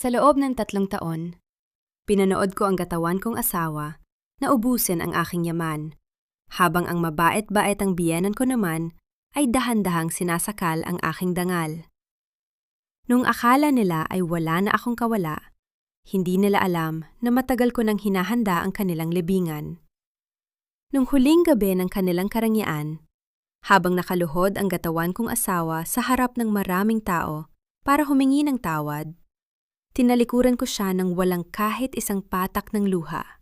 Sa loob ng 3 taon, pinanood ko ang gatawan kong asawa na ubusin ang aking yaman, habang ang mabait-bait ang biyenan ko naman ay dahan-dahang sinasakal ang aking dangal. Nung akala nila ay wala na akong kawala, hindi nila alam na matagal ko nang hinahanda ang kanilang libingan. Nung huling gabi ng kanilang karangyaan, habang nakaluhod ang gatawan kong asawa sa harap ng maraming tao para humingi ng tawad, tinalikuran ko siya ng walang kahit isang patak ng luha.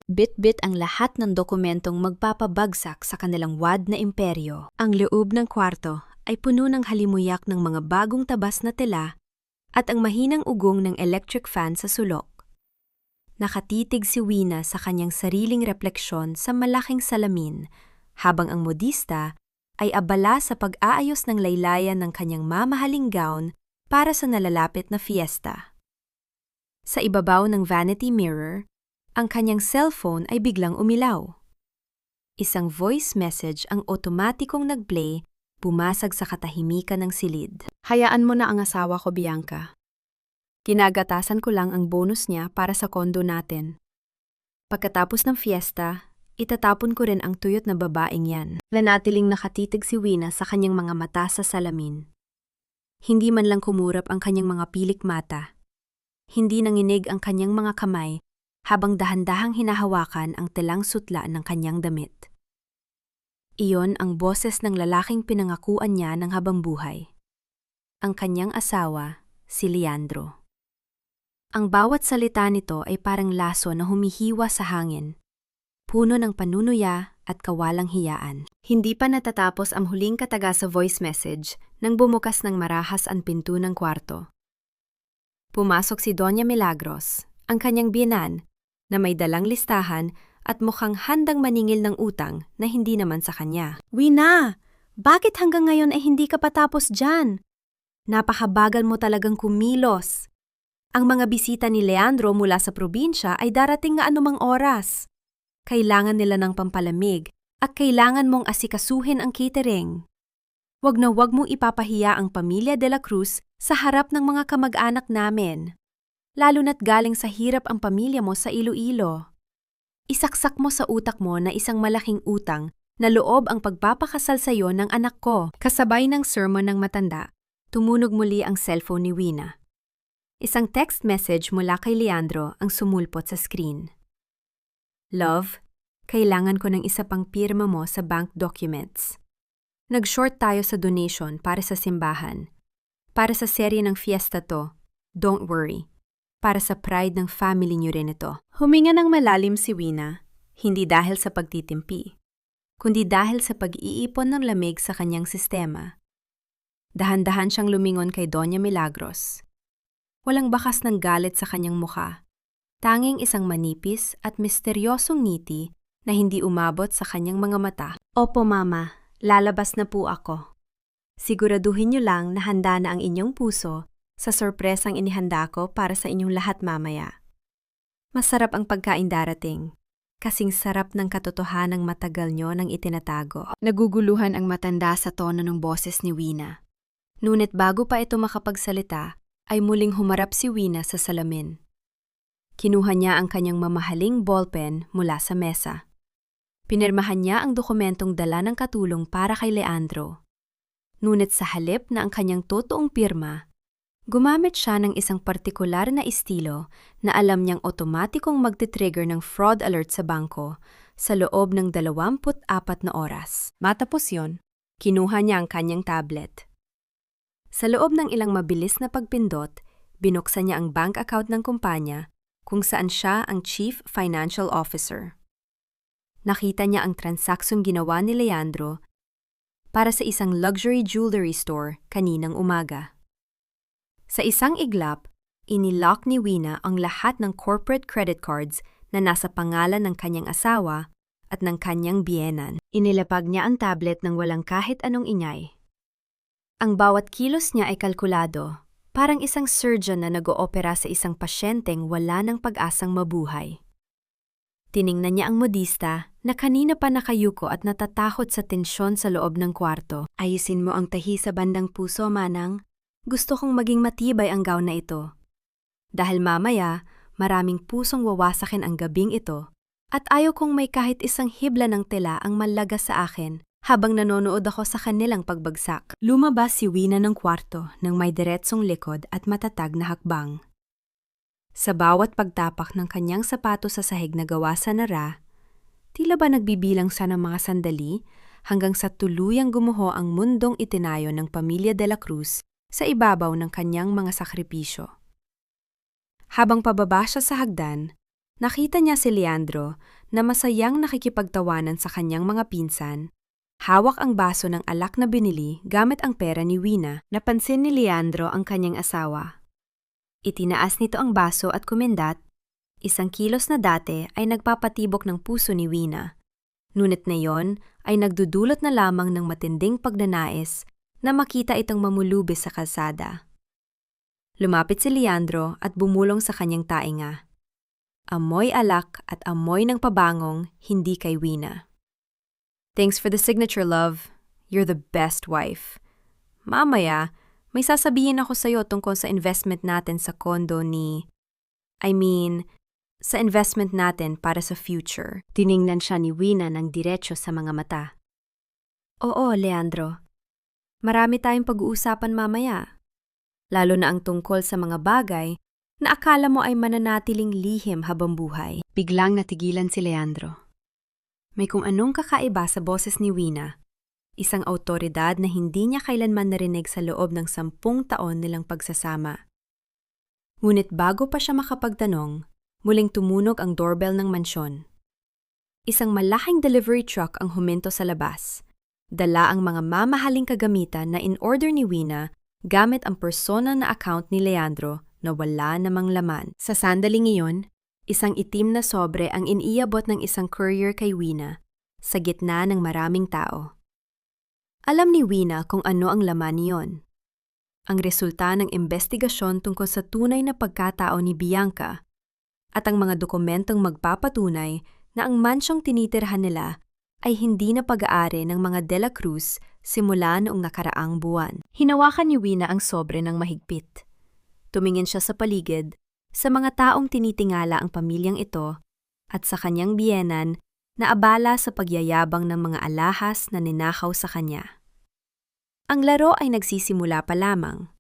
Bit-bit ang lahat ng dokumentong magpapabagsak sa kanilang wad na imperyo. Ang loob ng kwarto ay puno ng halimuyak ng mga bagong tabas na tela at ang mahinang ugong ng electric fan sa sulok. Nakatitig si Wina sa kanyang sariling refleksyon sa malaking salamin, habang ang modista ay abala sa pag-aayos ng laylayan ng kanyang mamahaling gown para sa nalalapit na fiesta. Sa ibabaw ng vanity mirror, ang kanyang cellphone ay biglang umilaw. Isang voice message ang otomatikong nag-play, bumasag sa katahimikan ng silid. Hayaan mo na ang asawa ko, Bianca. Ginagatasan ko lang ang bonus niya para sa kondo natin. Pagkatapos ng fiesta, itatapon ko rin ang tuyot na babaeng yan. Nanatiling nakatitig si Wina sa kanyang mga mata sa salamin. Hindi man lang kumurap ang kanyang mga pilik mata. Hindi nanginig ang kanyang mga kamay habang dahan-dahang hinahawakan ang telang sutla ng kanyang damit. Iyon ang boses ng lalaking pinangakuan niya ng habang buhay. Ang kanyang asawa, si Leandro. Ang bawat salita nito ay parang laso na humihiwa sa hangin, puno ng panunuya at kawalang hiyaan. Hindi pa natatapos ang huling kataga sa voice message nang bumukas ng marahas ang pinto ng kwarto. Pumasok si Doña Milagros, ang kanyang biyenan, na may dalang listahan at mukhang handang maningil ng utang na hindi naman sa kanya. Wina, bakit hanggang ngayon ay hindi ka patapos dyan? Napakabagal mo talagang kumilos. Ang mga bisita ni Leandro mula sa probinsya ay darating nga anumang oras. Kailangan nila ng pampalamig at kailangan mong asikasuhin ang catering. Wag na wag mong ipapahiya ang pamilya de la Cruz sa harap ng mga kamag-anak namin. Lalo na't galing sa hirap ang pamilya mo sa Iloilo. Isaksak mo sa utak mo na isang malaking utang na loob ang pagpapakasal sa iyo ng anak ko. Kasabay ng sermon ng matanda, tumunog muli ang cellphone ni Wina. Isang text message mula kay Leandro ang sumulpot sa screen. Love, kailangan ko ng isa pang pirma mo sa bank documents. Nag-short tayo sa donation para sa simbahan. Para sa serye ng fiesta to, don't worry. Para sa pride ng family niyo rin ito. Huminga ng malalim si Wina, hindi dahil sa pagtitimpi, kundi dahil sa pag-iipon ng lamig sa kanyang sistema. Dahan-dahan siyang lumingon kay Doña Milagros. Walang bakas ng galit sa kanyang mukha, tanging isang manipis at misteryosong ngiti na hindi umabot sa kanyang mga mata. Opo, Mama, lalabas na po ako. Siguraduhin niyo lang na handa na ang inyong puso sa sorpresang inihanda ko para sa inyong lahat mamaya. Masarap ang pagkain darating, kasing sarap ng katotohanang matagal nyo nang itinatago. Naguguluhan ang matanda sa tono ng boses ni Wina. Ngunit bago pa ito makapagsalita, ay muling humarap si Wina sa salamin. Kinuha niya ang kanyang mamahaling ballpen mula sa mesa. Pinirmahan niya ang dokumentong dala ng katulong para kay Leandro. Ngunit sa halip na ang kanyang totoong pirma, gumamit siya ng isang partikular na estilo na alam niyang otomatikong magti-trigger ng fraud alert sa bangko sa loob ng 24 na oras. Matapos yon, kinuha niya ang kanyang tablet. Sa loob ng ilang mabilis na pagpindot, binuksan niya ang bank account ng kumpanya kung saan siya ang Chief Financial Officer. Nakita niya ang transaksyong ginawa ni Leandro para sa isang luxury jewelry store kaninang umaga. Sa isang iglap, inilock ni Wina ang lahat ng corporate credit cards na nasa pangalan ng kanyang asawa at ng kanyang biyenan. Inilapag niya ang tablet ng walang kahit anong ingay. Ang bawat kilos niya ay kalkulado, parang isang surgeon na nag-oopera sa isang pasyenteng wala ng pag-asang mabuhay. Tiningnan niya ang modista na kanina pa nakayuko at natatakot sa tensyon sa loob ng kwarto. Ayusin mo ang tahi sa bandang puso, Manang. Gusto kong maging matibay ang gown na ito. Dahil mamaya, maraming pusong wawasakin ang gabing ito at ayaw kong may kahit isang hibla ng tela ang malagas sa akin habang nanonood ako sa kanilang pagbagsak. Lumabas si Wina ng kwarto ng may diretsong likod at matatag na hakbang. Sa bawat pagtapak ng kanyang sapato sa sahig na gawa sa nara, tila ba nagbibilang siya ng mga sandali hanggang sa tuluyang gumuho ang mundong itinayo ng pamilya de la Cruz sa ibabaw ng kanyang mga sakripisyo. Habang pababa siya sa hagdan, nakita niya si Leandro na masayang nakikipagtawanan sa kanyang mga pinsan. Hawak ang baso ng alak na binili gamit ang pera ni Wina. Napansin ni Leandro ang kanyang asawa. Itinaas nito ang baso at kumendat. Isang kilos na dati ay nagpapatibok ng puso ni Wina. Ngunit ngayon ay nagdudulot na lamang ng matinding pagnanais na makita itong mamulubi sa kalsada. Lumapit si Leandro at bumulong sa kanyang tainga. Amoy alak at amoy ng pabangong hindi kay Wina. Thanks for the signature, love. You're the best wife. Mamaya, may sasabihin ako sa'yo tungkol sa investment natin sa kondo sa investment natin para sa future. Tiningnan siya ni Wina ng diretso sa mga mata. Oo, Leandro. Marami tayong pag-uusapan mamaya. Lalo na ang tungkol sa mga bagay na akala mo ay mananatiling lihim habang buhay. Biglang natigilan si Leandro. May kung anong kakaiba sa boses ni Wina. Isang awtoridad na hindi niya kailanman narinig sa loob ng 10 taon nilang pagsasama. Ngunit bago pa siya makapagtanong, muling tumunog ang doorbell ng mansyon. Isang malaking delivery truck ang huminto sa labas. Dala ang mga mamahaling kagamitan na in-order ni Wina gamit ang personal na account ni Leandro na wala namang laman. Sa sandaling iyon, isang itim na sobre ang iniabot ng isang courier kay Wina sa gitna ng maraming tao. Alam ni Wina kung ano ang laman niyon. Ang resulta ng investigasyon tungkol sa tunay na pagkatao ni Bianca at ang mga dokumentong magpapatunay na ang mansyong tinitirhan nila ay hindi na pag-aari ng mga De La Cruz simula noong nakaraang buwan. Hinawakan ni Wina ang sobre ng mahigpit. Tumingin siya sa paligid, sa mga taong tinitingala ang pamilyang ito at sa kanyang biyenan na abala sa pagyayabang ng mga alahas na ninakaw sa kanya. Ang laro ay nagsisimula pa lamang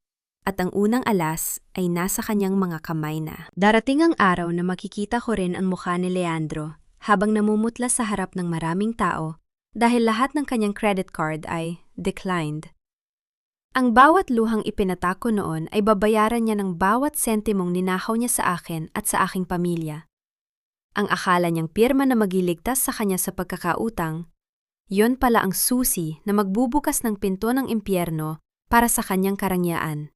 at ang unang alas ay nasa kanyang mga kamay na. Darating ang araw na makikita ko rin ang mukha ni Leandro habang namumutla sa harap ng maraming tao dahil lahat ng kanyang credit card ay declined. Ang bawat luhang ipinatako noon ay babayaran niya ng bawat sentimong ninakaw niya sa akin at sa aking pamilya. Ang akala niyang pirma na magliligtas sa kanya sa pagkakautang, yon pala ang susi na magbubukas ng pinto ng impyerno para sa kanyang karangyaan.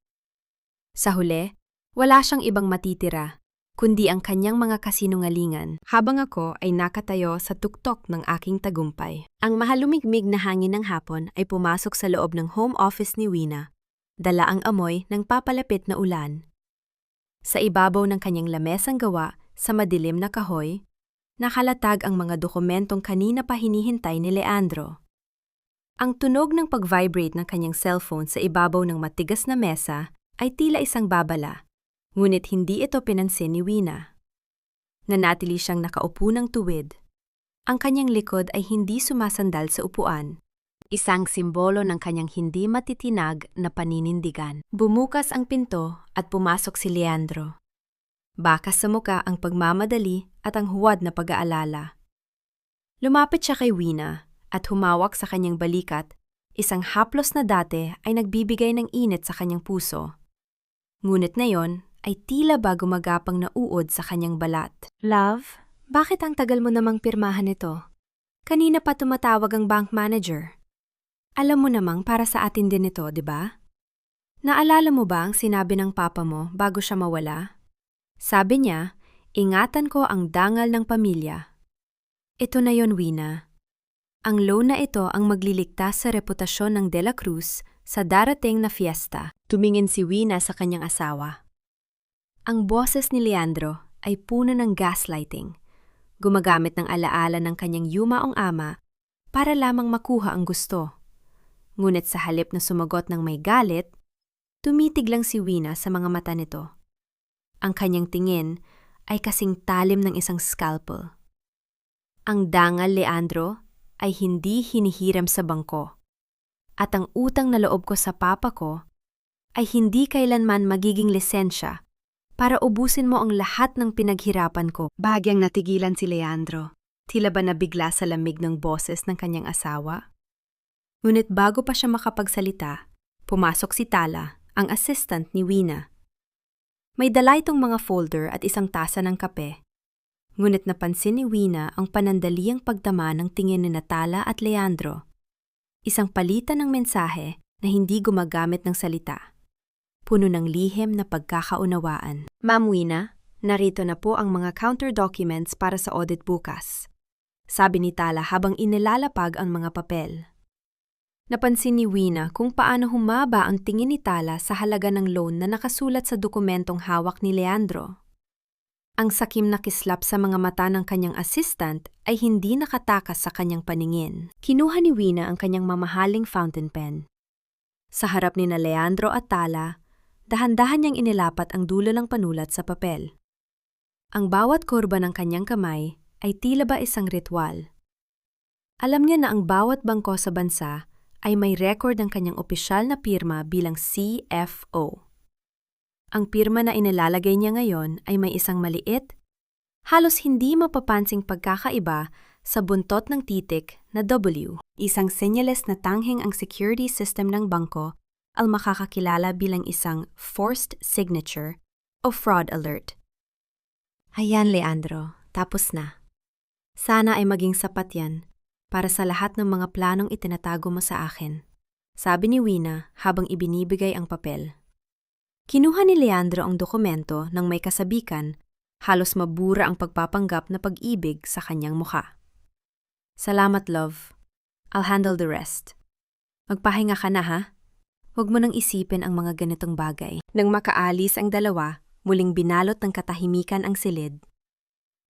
Sa huli, wala siyang ibang matitira, kundi ang kanyang mga kasinungalingan habang ako ay nakatayo sa tuktok ng aking tagumpay. Ang mahalumigmig na hangin ng hapon ay pumasok sa loob ng home office ni Wina, dala ang amoy ng papalapit na ulan. Sa ibabaw ng kanyang lamesang gawa sa madilim na kahoy, nakalatag ang mga dokumentong kanina pa hinihintay ni Leandro. Ang tunog ng pag-vibrate ng kanyang cellphone sa ibabaw ng matigas na mesa ay tila isang babala, ngunit hindi ito pinansin ni Wina. Nanatili siyang nakaupo ng tuwid. Ang kanyang likod ay hindi sumasandal sa upuan, isang simbolo ng kanyang hindi matitinag na paninindigan. Bumukas ang pinto at pumasok si Leandro. Bakas sa muka ang pagmamadali at ang huwad na pag-aalala. Lumapit siya kay Wina at humawak sa kanyang balikat. Isang haplos na dati ay nagbibigay ng init sa kanyang puso. Ngunit ngayon ay tila ba gumagapang na uod sa kanyang balat. Love, bakit ang tagal mo namang pirmahan ito? Kanina pa tumatawag ang bank manager. Alam mo namang para sa atin din ito, di ba? Naalala mo ba ang sinabi ng papa mo bago siya mawala? Sabi niya, ingatan ko ang dangal ng pamilya. Ito na yon, Wina. Ang loan na ito ang magliligtas sa reputasyon ng De La Cruz sa darating na fiesta. Tumingin si Wina sa kanyang asawa. Ang boses ni Leandro ay puno ng gaslighting, gumagamit ng alaala ng kanyang yumaong ama para lamang makuha ang gusto. Ngunit sa halip na sumagot ng may galit, tumitig lang si Wina sa mga mata nito. Ang kanyang tingin ay kasing talim ng isang scalpel. Ang dangal, Leandro, ay hindi hinihiram sa bangko. At ang utang na loob ko sa papa ko ay hindi kailanman magiging lisensya para ubusin mo ang lahat ng pinaghirapan ko. Bahagyang natigilan si Leandro. Tila ba nabigla sa lamig ng boses ng kanyang asawa? Ngunit bago pa siya makapagsalita, pumasok si Tala, ang assistant ni Wina. May dala itong mga folder at isang tasa ng kape. Ngunit napansin ni Wina ang panandaliang pagtama ng tingin ni Tala at Leandro. Isang palitan ng mensahe na hindi gumagamit ng salita. Puno ng lihim na pagkakaunawaan. Ma'am Wina, narito na po ang mga counter documents para sa audit bukas. Sabi ni Tala habang inilalapag ang mga papel. Napansin ni Wina kung paano humaba ang tingin ni Tala sa halaga ng loan na nakasulat sa dokumentong hawak ni Leandro. Ang sakim na kislap sa mga mata ng kanyang assistant ay hindi nakatakas sa kanyang paningin. Kinuha ni Wina ang kanyang mamahaling fountain pen. Sa harap ni na Leandro at Tala, dahan-dahan niyang inilapat ang dulo ng panulat sa papel. Ang bawat kurba ng kanyang kamay ay tila ba isang ritual. Alam niya na ang bawat bangko sa bansa ay may record ng kanyang opisyal na pirma bilang CFO. Ang pirma na inilalagay niya ngayon ay may isang maliit, halos hindi mapapansing pagkakaiba sa buntot ng titik na W, isang senyales na tanghing ang security system ng bangko ang makakakilala bilang isang forced signature o fraud alert. Ayan, Leandro, tapos na. Sana ay maging sapat yan para sa lahat ng mga planong itinatago mo sa akin, sabi ni Wina habang ibinibigay ang papel. Kinuha ni Leandro ang dokumento nang may kasabikan, halos mabura ang pagpapanggap na pag-ibig sa kanyang mukha. Salamat, love. I'll handle the rest. Magpahinga ka na, ha? Huwag mo nang isipin ang mga ganitong bagay. Nang makaalis ang dalawa, muling binalot ng katahimikan ang silid.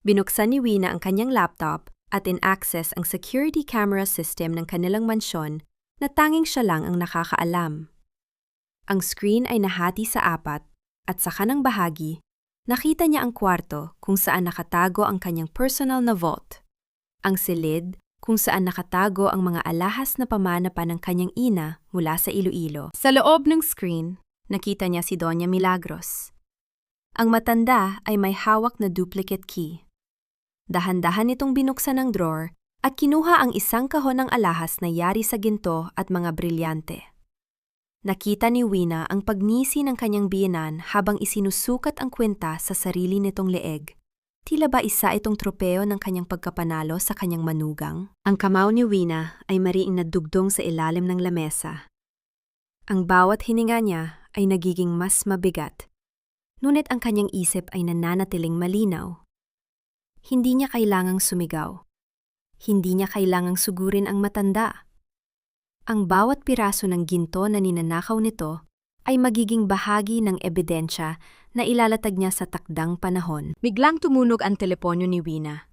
Binuksan ni Wina ang kanyang laptop at in-access ang security camera system ng kanilang mansyon na tanging siya lang ang nakakaalam. Ang screen ay nahati sa apat at sa kanang bahagi, nakita niya ang kwarto kung saan nakatago ang kanyang personal na vault. Ang silid kung saan nakatago ang mga alahas na pamana pa ng kanyang ina mula sa Iloilo. Sa loob ng screen, nakita niya si Doña Milagros. Ang matanda ay may hawak na duplicate key. Dahan-dahan nitong binuksan ang drawer at kinuha ang isang kahon ng alahas na yari sa ginto at mga brilyante. Nakita ni Wina ang pagnisi ng kanyang biyenan habang isinusukat ang kwenta sa sarili nitong leeg. Tila ba isa itong tropeo ng kanyang pagkapanalo sa kanyang manugang? Ang kamao ni Wina ay mariing nadugdong sa ilalim ng lamesa. Ang bawat hininga niya ay nagiging mas mabigat. Ngunit ang kanyang isip ay nananatiling malinaw. Hindi niya kailangang sumigaw. Hindi niya kailangang sugurin ang matanda. Ang bawat piraso ng ginto na ninanakaw nito ay magiging bahagi ng ebidensya na ilalatag niya sa takdang panahon. Biglang tumunog ang teleponyo ni Wina.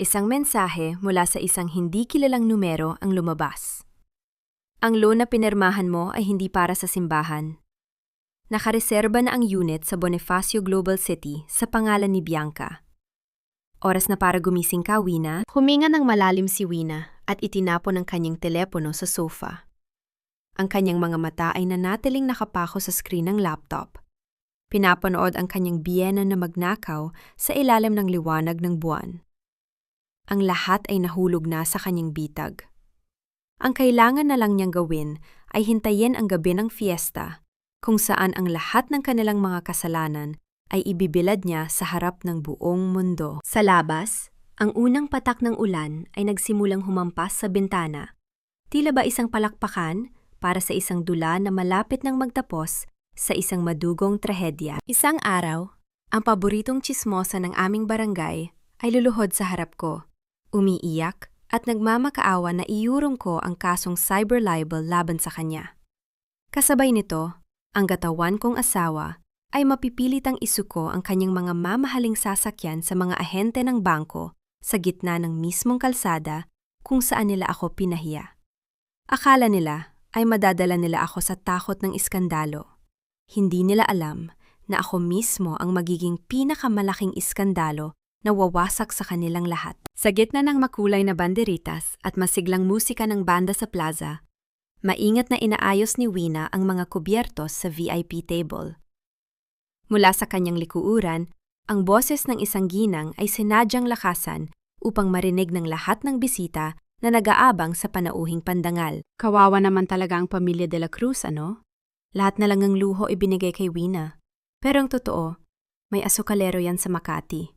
Isang mensahe mula sa isang hindi kilalang numero ang lumabas. Ang loan na pinirmahan mo ay hindi para sa simbahan. Nakareserba na ang unit sa Bonifacio Global City sa pangalan ni Bianca. Oras na para gumising ka, Wina. Huminga ng malalim si Wina at itinapon ang kanyang telepono sa sofa. Ang kanyang mga mata ay nanatiling nakapako sa screen ng laptop. Pinapanood ang kanyang biyena na magnakaw sa ilalim ng liwanag ng buwan. Ang lahat ay nahulog na sa kanyang bitag. Ang kailangan na lang niyang gawin ay hintayin ang gabi ng fiesta, kung saan ang lahat ng kanilang mga kasalanan ay ibibilad niya sa harap ng buong mundo. Sa labas, ang unang patak ng ulan ay nagsimulang humampas sa bintana. Tila ba isang palakpakan para sa isang dula na malapit nang magtapos sa isang madugong trahedya. Isang araw, ang paboritong tsismosa ng aming barangay ay luluhod sa harap ko, umiiyak at nagmamakaawa na iurong ko ang kasong cyber libel laban sa kanya. Kasabay nito, ang gatawan kong asawa ay mapipilitang isuko ang kanyang mga mamahaling sasakyan sa mga ahente ng bangko sa gitna ng mismong kalsada kung saan nila ako pinahiya. Akala nila ay madadala nila ako sa takot ng iskandalo. Hindi nila alam na ako mismo ang magiging pinakamalaking iskandalo na wawasak sa kanilang lahat. Sa gitna ng makulay na banderitas at masiglang musika ng banda sa plaza, maingat na inaayos ni Wina ang mga kubyertos sa VIP table. Mula sa kanyang likuuran, ang boses ng isang ginang ay sinadyang lakasan upang marinig ng lahat ng bisita na nag-aabang sa panauhing pandangal. Kawawa naman talaga ang pamilya de la Cruz, ano? Lahat na lang ng luho ibinigay kay Wina. Pero ang totoo, may asukalero yan sa Makati.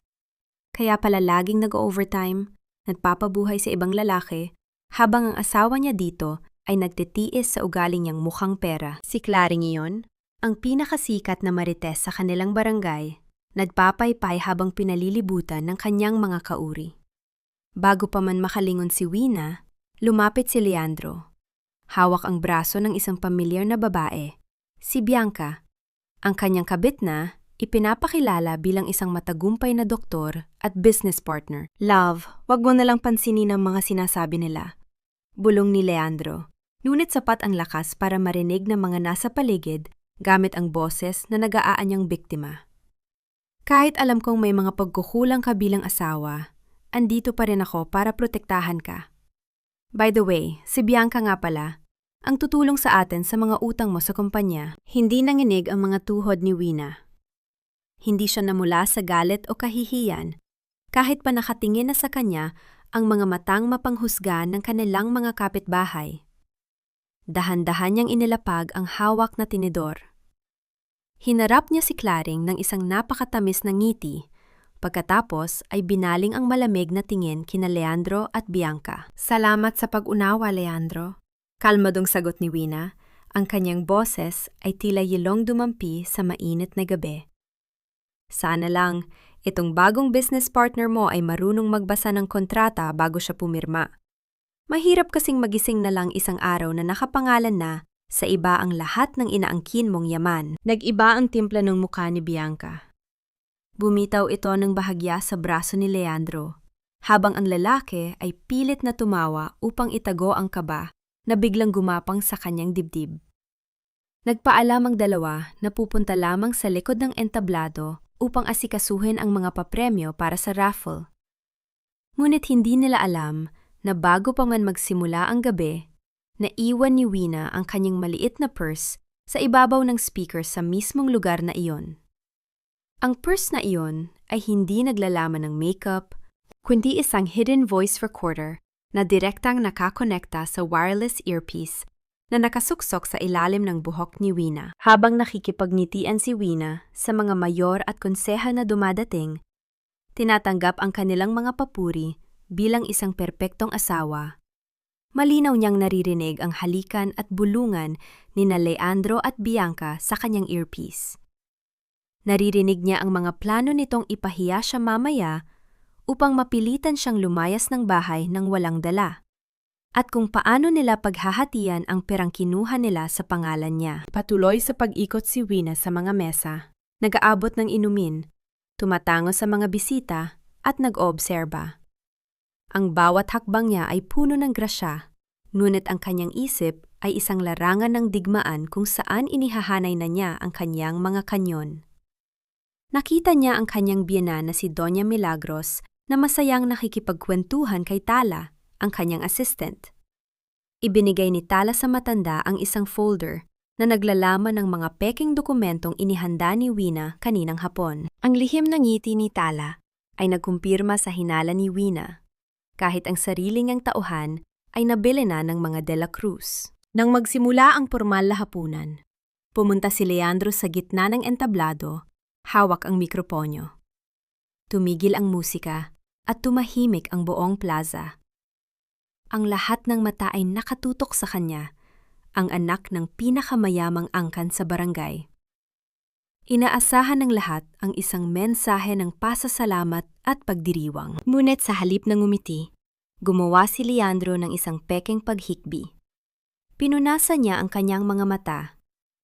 Kaya pala laging nag-overtime, nagpapabuhay sa ibang lalaki, habang ang asawa niya dito ay nagtitiis sa ugaling niyang mukhang pera. Si Claring iyon, ang pinakasikat na marites sa kanilang barangay, nagpapaypay habang pinalilibutan ng kanyang mga kauri. Bago pa man makalingon si Wina, lumapit si Leandro. Hawak ang braso ng isang pamilyar na babae, si Bianca. Ang kanyang kabit na, ipinapakilala bilang isang matagumpay na doktor at business partner. Love, wag mo nalang pansinin ang mga sinasabi nila. Bulong ni Leandro. Ngunit sapat ang lakas para marinig ng mga nasa paligid gamit ang boses na nag-aanyang biktima. Kahit alam kong may mga pagkukulang ka bilang asawa, andito pa rin ako para protektahan ka. By the way, si Bianca nga pala, ang tutulong sa atin sa mga utang mo sa kumpanya. Hindi nanginig ang mga tuhod ni Wina. Hindi siya namula sa galit o kahihiyan, kahit pa nakatingin na sa kanya ang mga matang mapanghusga ng kanilang mga kapitbahay. Dahan-dahan niyang inilapag ang hawak na tinidor. Hinarap niya si Claring ng isang napakatamis na ngiti, pagkatapos ay binaling ang malamig na tingin kina Leandro at Bianca. Salamat sa pag-unawa, Leandro. Kalmadong sagot ni Wina, ang kanyang boses ay tila yilong dumampi sa mainit na gabi. Sana lang, itong bagong business partner mo ay marunong magbasa ng kontrata bago siya pumirma. Mahirap kasing magising na lang isang araw na nakapangalan na sa iba ang lahat ng inaangkin mong yaman. Nag-iba ang timpla ng mukha ni Bianca. Bumitaw ito ng bahagya sa braso ni Leandro, habang ang lalaki ay pilit na tumawa upang itago ang kaba na biglang gumapang sa kanyang dibdib. Nagpaalam ang dalawa na pupunta lamang sa likod ng entablado upang asikasuhin ang mga papremyo para sa raffle. Ngunit hindi nila alam na bago pa man magsimula ang gabi, naiwan ni Wina ang kanyang maliit na purse sa ibabaw ng speaker sa mismong lugar na iyon. Ang purse na iyon ay hindi naglalaman ng makeup, kundi isang hidden voice recorder na direktang nakakonekta sa wireless earpiece na nakasuksok sa ilalim ng buhok ni Wina. Habang nakikipagnitian si Wina sa mga mayor at konsehal na dumadating, tinatanggap ang kanilang mga papuri bilang isang perpektong asawa. Malinaw niyang naririnig ang halikan at bulungan nina Leandro at Bianca sa kanyang earpiece. Naririnig niya ang mga plano nitong ipahiya siya mamaya upang mapilitan siyang lumayas ng bahay nang walang dala, at kung paano nila paghahatian ang perang kinuha nila sa pangalan niya. Patuloy sa pag-ikot si Wina sa mga mesa, nag-aabot ng inumin, tumatango sa mga bisita at nag-oobserba. Ang bawat hakbang niya ay puno ng grasya, ngunit ang kanyang isip ay isang larangan ng digmaan kung saan inihahanay na niya ang kanyang mga kanyon. Nakita niya ang kanyang biyenan na si Doña Milagros na masayang nakikipagkwentuhan kay Tala, ang kanyang assistant. Ibinigay ni Tala sa matanda ang isang folder na naglalaman ng mga peking dokumentong inihanda ni Wina kaninang hapon. Ang lihim na ngiti ni Tala ay nagkumpirma sa hinala ni Wina, kahit ang sarili niyang tauhan ay nabili na ng mga de la Cruz. Nang magsimula ang pormal na hapunan, pumunta si Leandro sa gitna ng entablado, hawak ang mikroponyo. Tumigil ang musika at tumahimik ang buong plaza. Ang lahat ng mata ay nakatutok sa kanya, ang anak ng pinakamayamang angkan sa barangay. Inaasahan ng lahat ang isang mensahe ng pasasalamat at pagdiriwang. Ngunit sa halip ng ngumiti, gumawa si Leandro ng isang pekeng paghikbi. Pinunasan niya ang kanyang mga mata,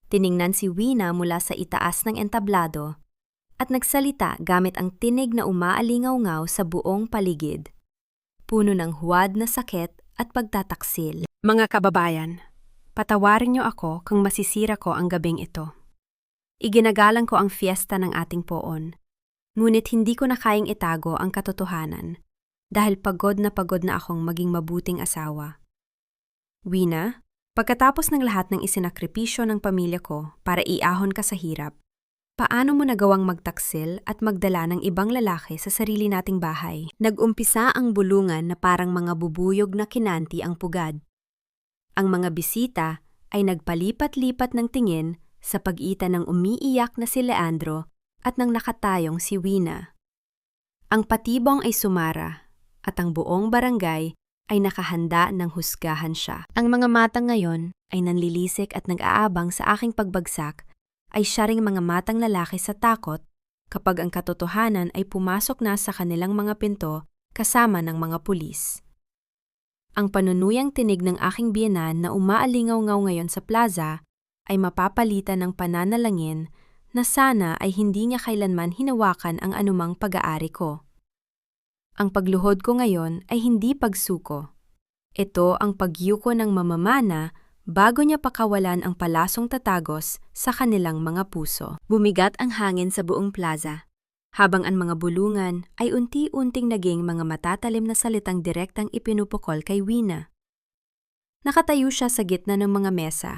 tiningnan si Wina mula sa itaas ng entablado, at nagsalita gamit ang tinig na umaalingaw-ngaw sa buong paligid. Puno ng huwad na sakit at pagtataksil. Mga kababayan, patawarin niyo ako kung masisira ko ang gabing ito. Iginagalang ko ang fiesta ng ating poon. Ngunit hindi ko na kayang itago ang katotohanan dahil pagod na akong maging mabuting asawa. Wina, pagkatapos ng lahat ng isinakripisyo ng pamilya ko para iahon ka sa hirap, paano mo nagawang magtaksil at magdala ng ibang lalaki sa sarili nating bahay? Nag-umpisa ang bulungan na parang mga bubuyog na kinanti ang pugad. Ang mga bisita ay nagpalipat-lipat ng tingin sa pagitan ng umiiyak na si Leandro at ng nakatayong si Wina. Ang patibong ay sumara at ang buong barangay ay nakahanda ng husgahan siya. Ang mga matang ngayon ay nanlilisik at nag-aabang sa aking pagbagsak ay siya ring mga matang lalaki sa takot kapag ang katotohanan ay pumasok na sa kanilang mga pinto kasama ng mga pulis. Ang panunuyang tinig ng aking biyenan na umaalingaw-ngaw ngayon sa plaza ay mapapalitan ng pananalangin na sana ay hindi niya kailanman hinawakan ang anumang pag-aari ko. Ang pagluhod ko ngayon ay hindi pagsuko. Ito ang pagyuko ng mamamana bago niya pakawalan ang palasong tatagos sa kanilang mga puso. Bumigat ang hangin sa buong plaza, habang ang mga bulungan ay unti-unting naging mga matatalim na salitang direktang ipinupukol kay Wina. Nakatayo siya sa gitna ng mga mesa.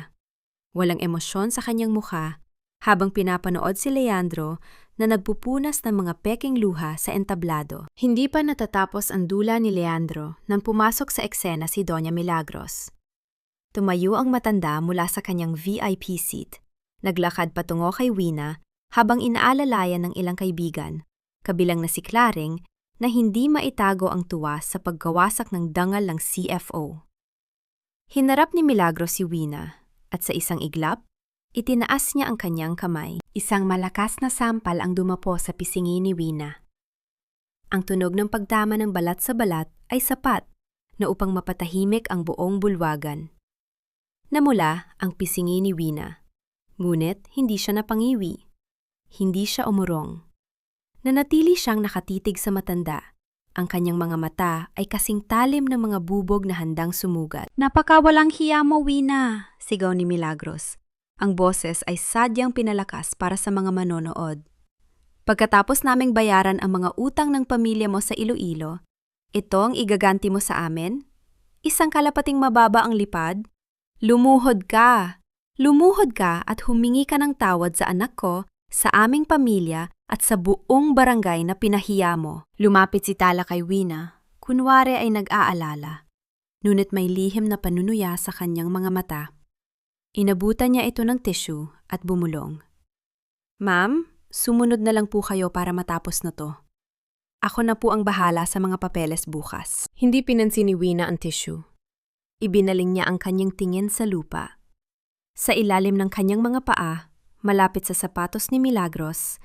Walang emosyon sa kanyang mukha habang pinapanood si Leandro na nagpupunas ng mga peking luha sa entablado. Hindi pa natatapos ang dula ni Leandro nang pumasok sa eksena si Doña Milagros. Tumayo ang matanda mula sa kanyang VIP seat. Naglakad patungo kay Wina habang inaalalayan ng ilang kaibigan, kabilang na si Claring, na hindi maitago ang tuwa sa paggawasak ng dangal ng CFO. Hinarap ni Milagros si Wina at sa isang iglap, itinaas niya ang kanyang kamay. Isang malakas na sampal ang dumapo sa pisingi ni Wina. Ang tunog ng pagtama ng balat sa balat ay sapat na upang mapatahimik ang buong bulwagan. Namula ang pisingi ni Wina, ngunit hindi siya napangiwi. Hindi siya umurong. Nanatili siyang nakatitig sa matanda. Ang kanyang mga mata ay kasing talim ng mga bubog na handang sumugat. "Napakawalang hiya mo, Wina!" sigaw ni Milagros. Ang boses ay sadyang pinalakas para sa mga manonood. "Pagkatapos naming bayaran ang mga utang ng pamilya mo sa Iloilo, ito ang igaganti mo sa amin? Isang kalapating mababa ang lipad? Lumuhod ka! Lumuhod ka at humingi ka ng tawad sa anak ko, sa aming pamilya at sa buong barangay na pinahiya mo." Lumapit si Tala kay Wina, kunwari ay nag-aalala. Ngunit may lihim na panunuya sa kanyang mga mata. Inabutan niya ito ng tissue at bumulong. "Ma'am, sumunod na lang po kayo para matapos na to. Ako na po ang bahala sa mga papeles bukas." Hindi pinansin ni Wina ang tissue. Ibinaling niya ang kanyang tingin sa lupa. Sa ilalim ng kanyang mga paa, malapit sa sapatos ni Milagros,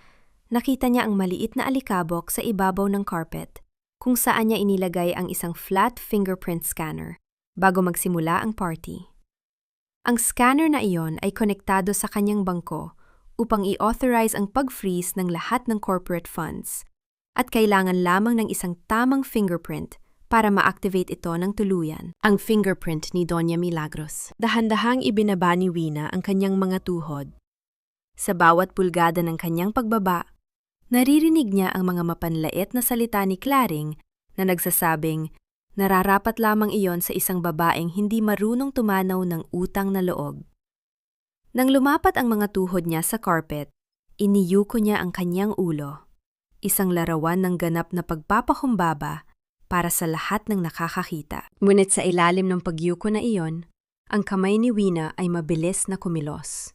nakita niya ang maliit na alikabok sa ibabaw ng carpet kung saan niya inilagay ang isang flat fingerprint scanner bago magsimula ang party. Ang scanner na iyon ay konektado sa kanyang bangko upang i-authorize ang pag-freeze ng lahat ng corporate funds at kailangan lamang ng isang tamang fingerprint para ma-activate ito ng tuluyan. Ang fingerprint ni Doña Milagros. Dahan-dahang ibinaba ni Wina ang kanyang mga tuhod. Sa bawat pulgada ng kanyang pagbaba, naririnig niya ang mga mapanlait na salita ni Claring na nagsasabing, nararapat lamang iyon sa isang babaeng hindi marunong tumanaw ng utang na loob. Nang lumapat ang mga tuhod niya sa carpet, iniyuko niya ang kanyang ulo, isang larawan ng ganap na pagpapakumbaba para sa lahat ng nakakakita. Ngunit sa ilalim ng pagyuko na iyon, ang kamay ni Wina ay mabilis na kumilos.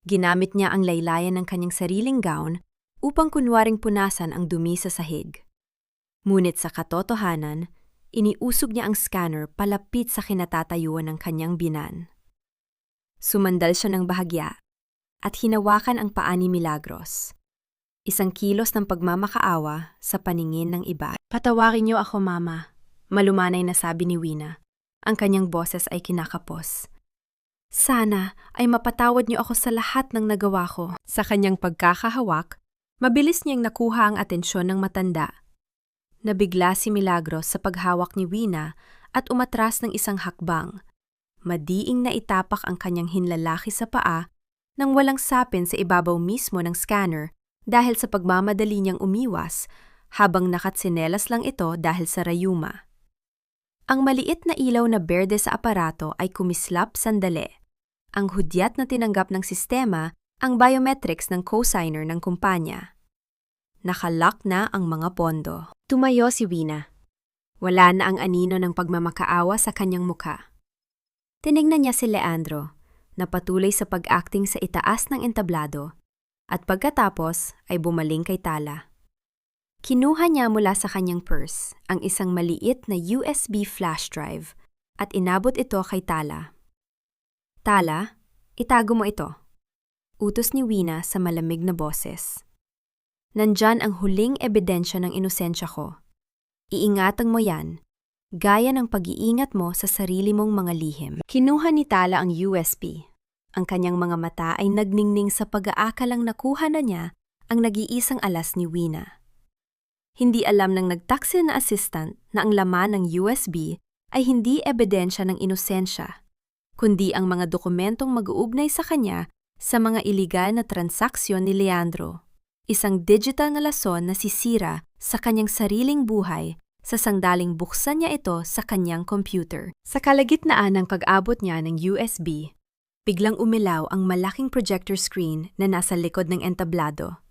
Ginamit niya ang laylayan ng kanyang sariling gown upang kunwaring punasan ang dumi sa sahig. Ngunit sa katotohanan, iniusog niya ang scanner palapit sa kinatatayuan ng kanyang binan. Sumandal siya ng bahagya at hinawakan ang paa ni Milagros. Isang kilos ng pagmamakaawa sa paningin ng iba. "Patawarin niyo ako, Mama," malumanay na sabi ni Wina. Ang kanyang boses ay kinakapos. "Sana ay mapatawad niyo ako sa lahat ng nagawa ko." Sa kanyang pagkakahawak, mabilis niyang nakuha ang atensyon ng matanda. Nabigla si Milagros sa paghawak ni Wina at umatras ng isang hakbang. Madiing na itapak ang kanyang hinlalaki sa paa nang walang sapin sa ibabaw mismo ng scanner dahil sa pagmamadali niyang umiwas habang nakatsinelas lang ito dahil sa rayuma. Ang maliit na ilaw na berde sa aparato ay kumislap sandali. Ang hudyat na tinanggap ng sistema ang biometrics ng cosigner ng kumpanya. Nakalock na ang mga pondo. Tumayo si Wina. Wala na ang anino ng pagmamakaawa sa kanyang muka. Tinignan niya si Leandro, na patuloy sa pag-acting sa itaas ng entablado, at pagkatapos ay bumaling kay Tala. Kinuha niya mula sa kanyang purse ang isang maliit na USB flash drive at inabot ito kay Tala. Tala, itago mo ito. Utos ni Wina sa malamig na boses. Nandyan ang huling ebidensya ng inosensya ko. Iingatan mo yan, gaya ng pag-iingat mo sa sarili mong mga lihim. Kinuha ni Tala ang USB. Ang kanyang mga mata ay nagningning sa pag-aakalang nakuha na niya ang nag-iisang alas ni Wina. Hindi alam ng nagtaksil na assistant na ang laman ng USB ay hindi ebidensya ng inosensya, kundi ang mga dokumentong mag-uugnay sa kanya sa mga iligal na transaksyon ni Leandro, isang digital na lason na sisira sa kanyang sariling buhay sa sangdaling buksan niya ito sa kanyang computer. Sa kalagitnaan ng pag-abot niya ng USB, biglang umilaw ang malaking projector screen na nasa likod ng entablado.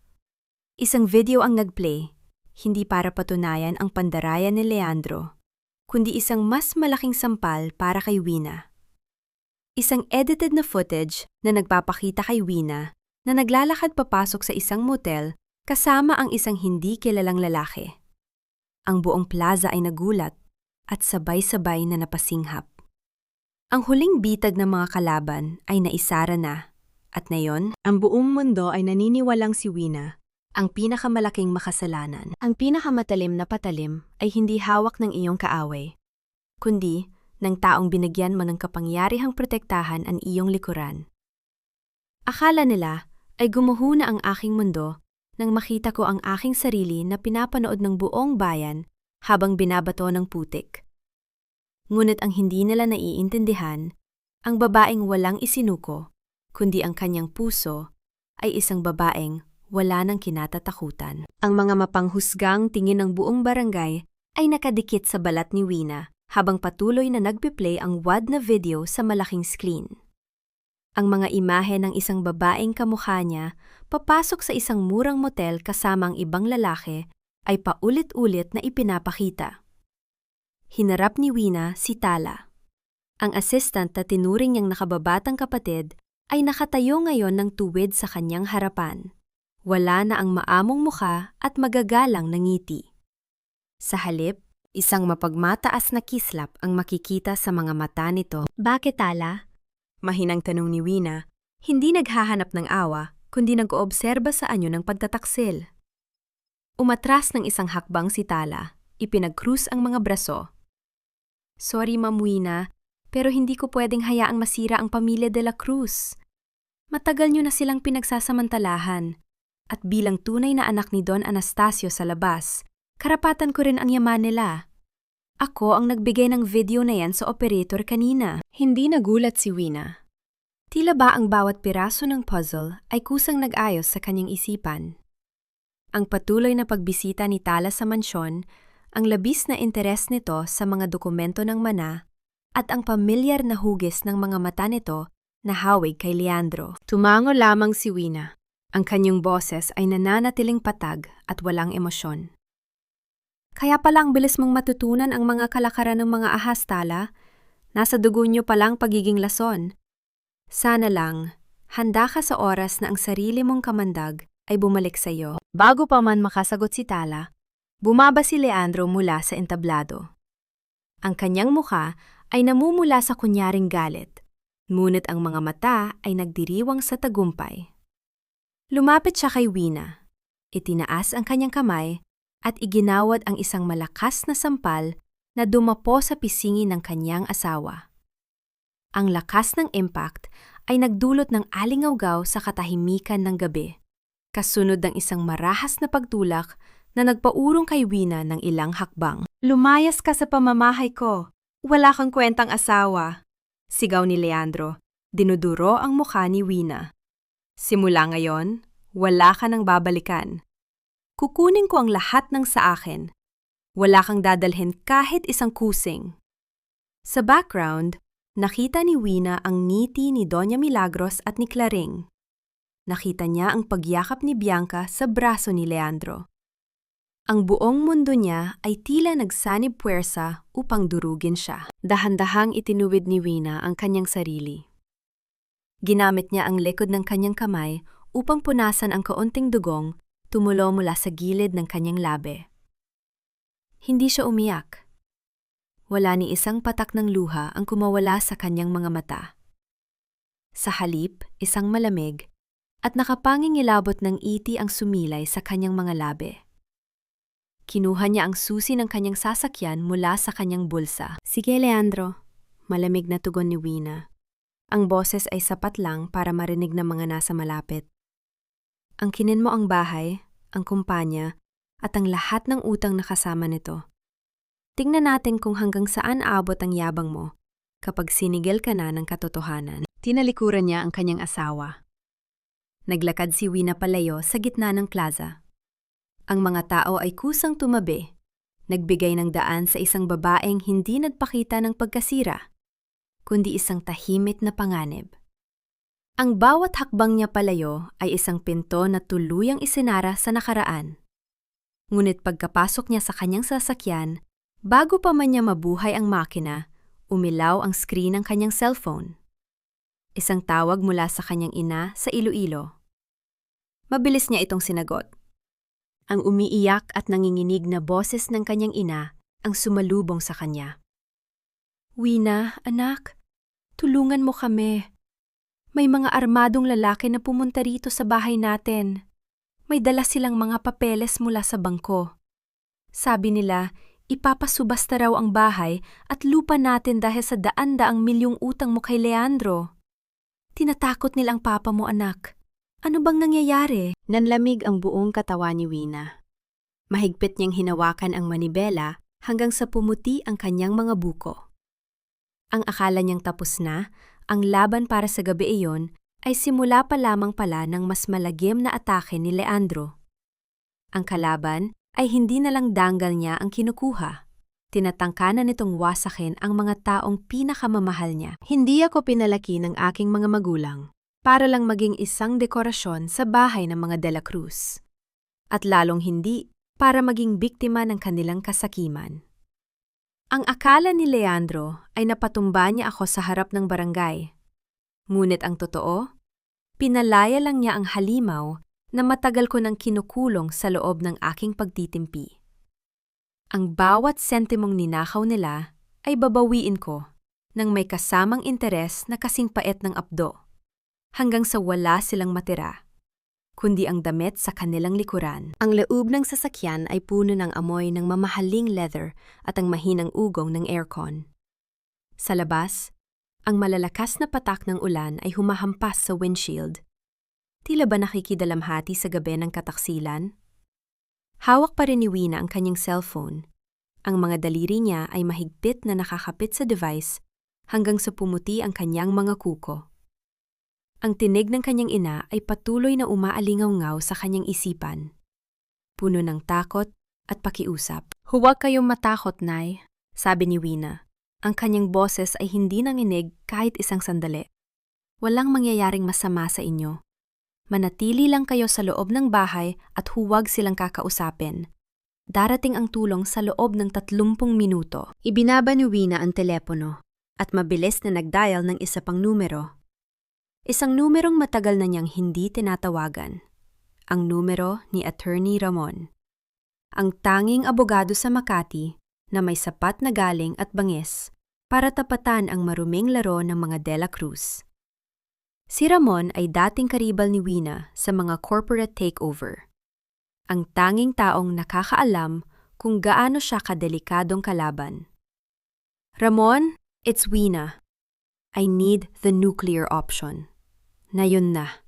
Isang video ang nagplay, hindi para patunayan ang pandarayan ni Leandro, kundi isang mas malaking sampal para kay Wina. Isang edited na footage na nagpapakita kay Wina na naglalakad papasok sa isang motel kasama ang isang hindi kilalang lalaki. Ang buong plaza ay nagulat at sabay-sabay na napasinghap. Ang huling bitag ng mga kalaban ay naisara na, at ngayon, ang buong mundo ay naniniwalang si Wina, ang pinakamalaking makasalanan. Ang pinakamatalim na patalim ay hindi hawak ng iyong kaaway, kundi ng taong binigyan mo ng kapangyarihang protektahan ang iyong likuran. Akala nila ay gumuho na ang aking mundo nang makita ko ang aking sarili na pinapanood ng buong bayan habang binabato ng putik. Ngunit ang hindi nila naiintindihan, ang babaeng walang isinuko, kundi ang kanyang puso ay isang babaeng wala nang kinatatakutan. Ang mga mapanghusgang tingin ng buong barangay ay nakadikit sa balat ni Wina habang patuloy na nagpe-play ang WAD na video sa malaking screen. Ang mga imahe ng isang babaeng kamukha niya papasok sa isang murang motel kasama ang ibang lalaki ay paulit-ulit na ipinapakita. Hinarap ni Wina si Tala. Ang assistant na tinuring niyang nakababatang kapatid ay nakatayo ngayon ng tuwid sa kanyang harapan. Wala na ang maamong mukha at magagalang na ngiti. Sa halip, isang mapagmataas na kislap ang makikita sa mga mata nito. Bakit, Tala? Mahinang tanong ni Wina, hindi naghahanap ng awa, kundi nag-oobserba sa anyo ng pagtataksil. Umatras ng isang hakbang si Tala, ipinag-krus ang mga braso. Sorry, Ma'am Wina, pero hindi ko pwedeng hayaang masira ang pamilya de la Cruz. Matagal niyo na silang pinagsasamantalahan. At bilang tunay na anak ni Don Anastasio sa labas, karapatan ko rin ang yaman nila. Ako ang nagbigay ng video na yan sa operator kanina. Hindi nagulat si Wina. Tila ba ang bawat piraso ng puzzle ay kusang nag-ayos sa kanyang isipan. Ang patuloy na pagbisita ni Tala sa mansyon, ang labis na interes nito sa mga dokumento ng mana, at ang pamilyar na hugis ng mga mata nito na hawig kay Leandro. Tumango lamang si Wina. Ang kanyang boses ay nananatiling patag at walang emosyon. Kaya pala ang bilis mong matutunan ang mga kalakaran ng mga ahas, Tala. Nasa dugo niyo palang pagiging lason. Sana lang, handa ka sa oras na ang sarili mong kamandag ay bumalik sa iyo. Bago pa man makasagot si Tala, bumaba si Leandro mula sa entablado. Ang kanyang mukha ay namumula sa kunyaring galit, ngunit ang mga mata ay nagdiriwang sa tagumpay. Lumapit siya kay Wina. Itinaas ang kanyang kamay at iginawad ang isang malakas na sampal na dumapo sa pisngi ng kanyang asawa. Ang lakas ng impact ay nagdulot ng alingawgaw sa katahimikan ng gabi, kasunod ng isang marahas na pagtulak na nagpaurong kay Wina ng ilang hakbang. Lumayas ka sa pamamahay ko. Wala kang kwentang asawa. Sigaw ni Leandro. Dinuduro ang mukha ni Wina. Simula ngayon, wala ka nang babalikan. Kukunin ko ang lahat ng sa akin. Wala kang dadalhin kahit isang kusing. Sa background, nakita ni Wina ang ngiti ni Doña Milagros at ni Claring. Nakita niya ang pagyakap ni Bianca sa braso ni Leandro. Ang buong mundo niya ay tila nagsanib puwersa upang durugin siya. Dahan-dahang itinuwid ni Wina ang kanyang sarili. Ginamit niya ang likod ng kanyang kamay upang punasan ang kaunting dugong tumulo mula sa gilid ng kanyang labi. Hindi siya umiyak. Wala ni isang patak ng luha ang kumawala sa kanyang mga mata. Sa halip, isang malamig, at nakapangingilabot ng iti ang sumilay sa kanyang mga labi. Kinuha niya ang susi ng kanyang sasakyan mula sa kanyang bulsa. Sige, Leandro, malamig na tugon ni Wina. Ang boses ay sapat lang para marinig ng mga nasa malapit. Angkinin mo ang bahay, ang kumpanya, at ang lahat ng utang na kasama nito. Tingnan natin kung hanggang saan aabot ang yabang mo kapag sinigil ka na ng katotohanan. Tinalikuran niya ang kanyang asawa. Naglakad si Wina palayo sa gitna ng plaza. Ang mga tao ay kusang tumabi, nagbigay ng daan sa isang babaeng hindi nagpakita ng pagkasira, kundi isang tahimik na panganib. Ang bawat hakbang niya palayo ay isang pinto na tuluyang isinara sa nakaraan. Ngunit pagkapasok niya sa kanyang sasakyan, bago pa man niya mabuhay ang makina, umilaw ang screen ng kanyang cellphone. Isang tawag mula sa kanyang ina sa Iloilo. Mabilis niya itong sinagot. Ang umiiyak at nanginginig na boses ng kanyang ina ang sumalubong sa kanya. Wina, anak, tulungan mo kami. May mga armadong lalaki na pumunta rito sa bahay natin. May dala silang mga papeles mula sa bangko. Sabi nila, ipapasubasta raw ang bahay at lupa natin dahil sa daan-daang milyong utang mo kay Leandro. Tinatakot nilang papa mo, anak. Ano bang nangyayari? Nanlamig ang buong katawan ni Wina. Mahigpit niyang hinawakan ang manibela hanggang sa pumuti ang kanyang mga buko. Ang akala niyang tapos na, ang laban para sa gabi iyon ay simula pa lamang pala ng mas malagim na atake ni Leandro. Ang kalaban ay hindi na lang danggal niya ang kinukuha. Tinatangkanan nitong wasakin ang mga taong pinakamamahal niya. Hindi ako pinalaki ng aking mga magulang para lang maging isang dekorasyon sa bahay ng mga De La Cruz. At lalong hindi para maging biktima ng kanilang kasakiman. Ang akala ni Leandro ay napatumba niya ako sa harap ng barangay. Ngunit ang totoo, pinalaya lang niya ang halimaw na matagal ko nang kinukulong sa loob ng aking pagtitimpi. Ang bawat sentimong ninakaw nila ay babawiin ko nang may kasamang interes na kasing pait ng apdo, hanggang sa wala silang matira, kundi ang damit sa kanilang likuran. Ang loob ng sasakyan ay puno ng amoy ng mamahaling leather at ang mahinang ugong ng aircon. Sa labas, ang malalakas na patak ng ulan ay humahampas sa windshield. Tila ba nakikidalamhati sa gabi ng kataksilan? Hawak pa rin ni Wina ang kanyang cellphone. Ang mga daliri niya ay mahigpit na nakakapit sa device hanggang sa pumuti ang kanyang mga kuko. Ang tinig ng kanyang ina ay patuloy na umaalingaw-ngaw sa kanyang isipan. Puno ng takot at pakiusap. Huwag kayong matakot, Nay, sabi ni Wina. Ang kanyang boses ay hindi nanginig kahit isang sandali. Walang mangyayaring masama sa inyo. Manatili lang kayo sa loob ng bahay at huwag silang kakausapin. Darating ang tulong sa loob ng 30 minuto. Ibinaba ni Wina ang telepono at mabilis na nagdial ng isa pang numero. Isang numerong matagal na niyang hindi tinatawagan. Ang numero ni Attorney Ramon. Ang tanging abogado sa Makati na may sapat na galing at bangis para tapatan ang maruming laro ng mga De La Cruz. Si Ramon ay dating karibal ni Wina sa mga corporate takeover. Ang tanging taong nakakaalam kung gaano siya kadelikadong kalaban. Ramon, it's Wina. I need the nuclear option. Na yun na.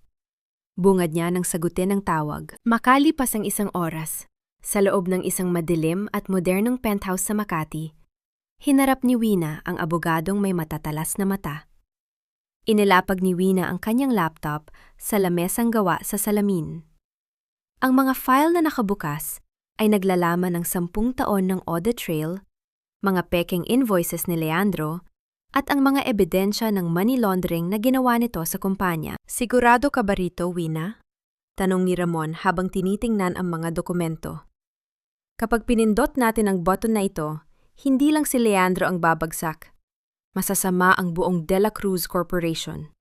Bungad niya nang sagutin ang tawag. Makalipas ang isang oras, sa loob ng isang madilim at modernong penthouse sa Makati, hinarap ni Wina ang abogadong may matatalas na mata. Inilapag ni Wina ang kanyang laptop sa lamesang gawa sa salamin. Ang mga file na nakabukas ay naglalaman ng 10 taon ng audit trail, mga pekeng invoices ni Leandro, at ang mga ebidensya ng money laundering na ginawa nito sa kumpanya. Sigurado ka ba rito, Wina? Tanong ni Ramon habang tinitingnan ang mga dokumento. Kapag pinindot natin ang button na ito, hindi lang si Leandro ang babagsak. Masasama ang buong De La Cruz Corporation.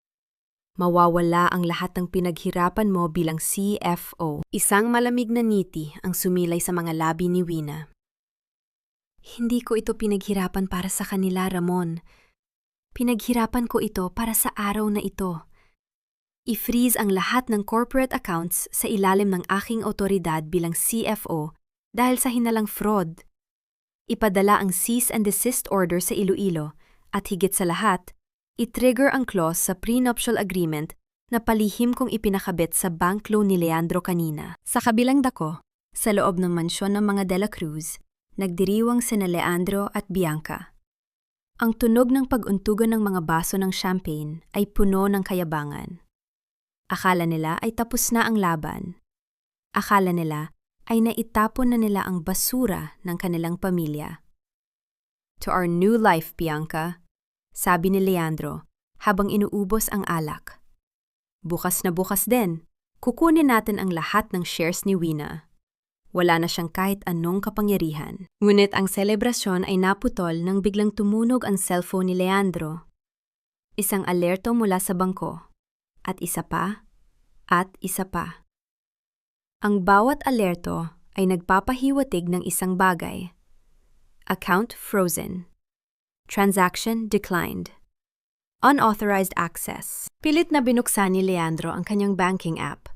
Mawawala ang lahat ng pinaghirapan mo bilang CFO. Isang malamig na ngiti ang sumilay sa mga labi ni Wina. Hindi ko ito pinaghirapan para sa kanila, Ramon. Pinaghirapan ko ito para sa araw na ito. I-freeze ang lahat ng corporate accounts sa ilalim ng aking otoridad bilang CFO dahil sa hinalang fraud. Ipadala ang cease and desist order sa Iloilo at higit sa lahat, i-trigger ang clause sa prenuptial agreement na palihim kong ipinakabit sa bank loan ni Leandro kanina. Sa kabilang dako, sa loob ng mansyon ng mga De La Cruz, nagdiriwang sina Leandro at Bianca. Ang tunog ng pag-untugan ng mga baso ng champagne ay puno ng kayabangan. Akala nila ay tapos na ang laban. Akala nila ay naitapon na nila ang basura ng kanilang pamilya. To our new life, Bianca, sabi ni Leandro habang inuubos ang alak. Bukas na bukas din, kukunin natin ang lahat ng shares ni Wina. Wala na siyang kahit anong kapangyarihan. Ngunit ang selebrasyon ay naputol nang biglang tumunog ang cellphone ni Leandro. Isang alerto mula sa bangko. At isa pa. At isa pa. Ang bawat alerto ay nagpapahiwatig ng isang bagay. Account frozen. Transaction declined. Unauthorized access. Pilit na binuksan ni Leandro ang kanyang banking app.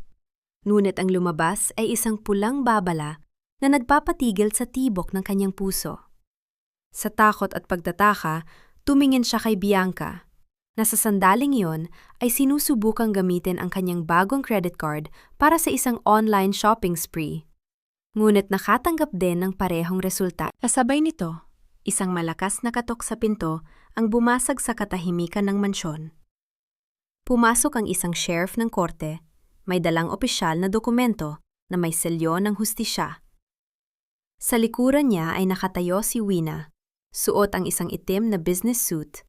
Ngunit ang lumabas ay isang pulang babala na nagpapatigil sa tibok ng kanyang puso. Sa takot at pagtataka, tumingin siya kay Bianca, na sa sandaling iyon ay sinusubukang gamitin ang kanyang bagong credit card para sa isang online shopping spree. Ngunit nakatanggap din ng parehong resulta. Kasabay nito, isang malakas na katok sa pinto ang bumasag sa katahimikan ng mansyon. Pumasok ang isang sheriff ng korte, may dalang opisyal na dokumento na may selyo ng hustisya. Sa likuran niya ay nakatayo si Wina, suot ang isang itim na business suit.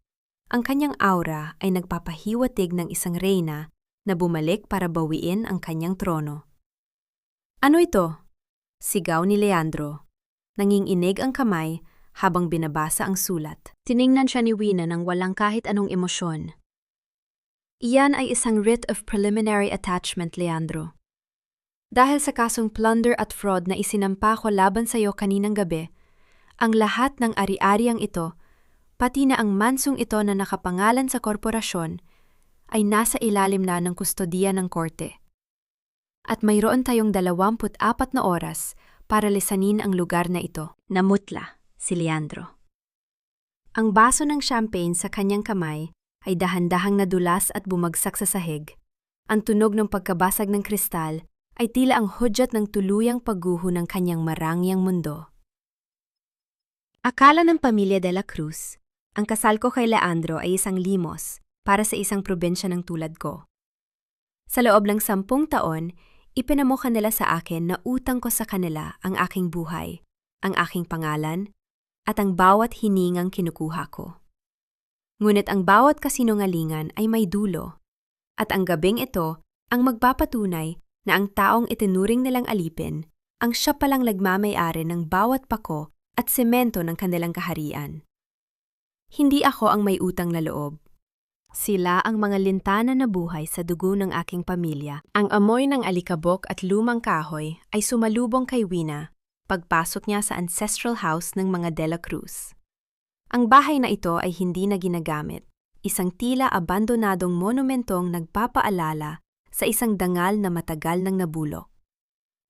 Ang kanyang aura ay nagpapahiwatig ng isang reyna na bumalik para bawiin ang kanyang trono. Ano ito? Sigaw ni Leandro. Nanginginig ang kamay habang binabasa ang sulat. Tiningnan siya ni Wina nang walang kahit anong emosyon. Iyan ay isang writ of preliminary attachment, Leandro. Dahil sa kasong plunder at fraud na isinampa ko laban sa iyo kaninang gabi, ang lahat ng ari-ariang ito, pati na ang mansong ito na nakapangalan sa korporasyon, ay nasa ilalim na ng kustodiya ng korte. At mayroon tayong 24 na oras para lisanin ang lugar na ito. Namutla si Leandro. Ang baso ng champagne sa kanyang kamay ay dahan-dahang nadulas at bumagsak sa sahig. Ang tunog ng pagkabasag ng kristal ay tila ang hudyat ng tuluyang pagguho ng kanyang marangyang mundo. Akala ng pamilya De La Cruz, ang kasal ko kay Leandro ay isang limos para sa isang probinsya ng tulad ko. Sa loob ng 10 taon, ipinamukha nila sa akin na utang ko sa kanila ang aking buhay, ang aking pangalan, at ang bawat hiningang kinukuha ko. Ngunit ang bawat kasinungalingan ay may dulo, at ang gabing ito ang magpapatunay na ang taong itinuring nilang alipin ang siya palang nagmamay-ari ng bawat pako at semento ng kanilang kaharian. Hindi ako ang may utang na loob. Sila ang mga lintana na buhay sa dugo ng aking pamilya. Ang amoy ng alikabok at lumang kahoy ay sumalubong kay Wina pagpasok niya sa ancestral house ng mga De La Cruz. Ang bahay na ito ay hindi na ginagamit, isang tila abandonadong monumentong nagpapaalala sa isang dangal na matagal nang nabulok.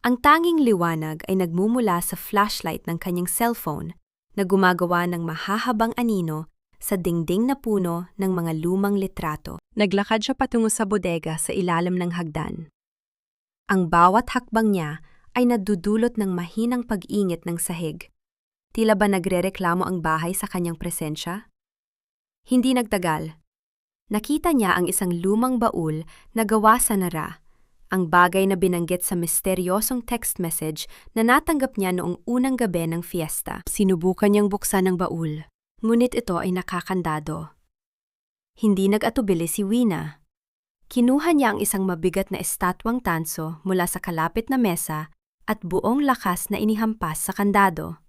Ang tanging liwanag ay nagmumula sa flashlight ng kanyang cellphone na gumagawa ng mahahabang anino sa dingding na puno ng mga lumang litrato. Naglakad siya patungo sa bodega sa ilalim ng hagdan. Ang bawat hakbang niya ay nadudulot ng mahinang pag-ingit ng sahig. Tila ba nagrereklamo ang bahay sa kanyang presensya? Hindi nagtagal. Nakita niya ang isang lumang baul na gawa sa nara, ang bagay na binanggit sa misteryosong text message na natanggap niya noong unang gabi ng fiesta. Sinubukan niyang buksan ang baul, ngunit ito ay nakakandado. Hindi nag-atubili si Wina. Kinuha niya ang isang mabigat na estatwang tanso mula sa kalapit na mesa at buong lakas na inihampas sa kandado.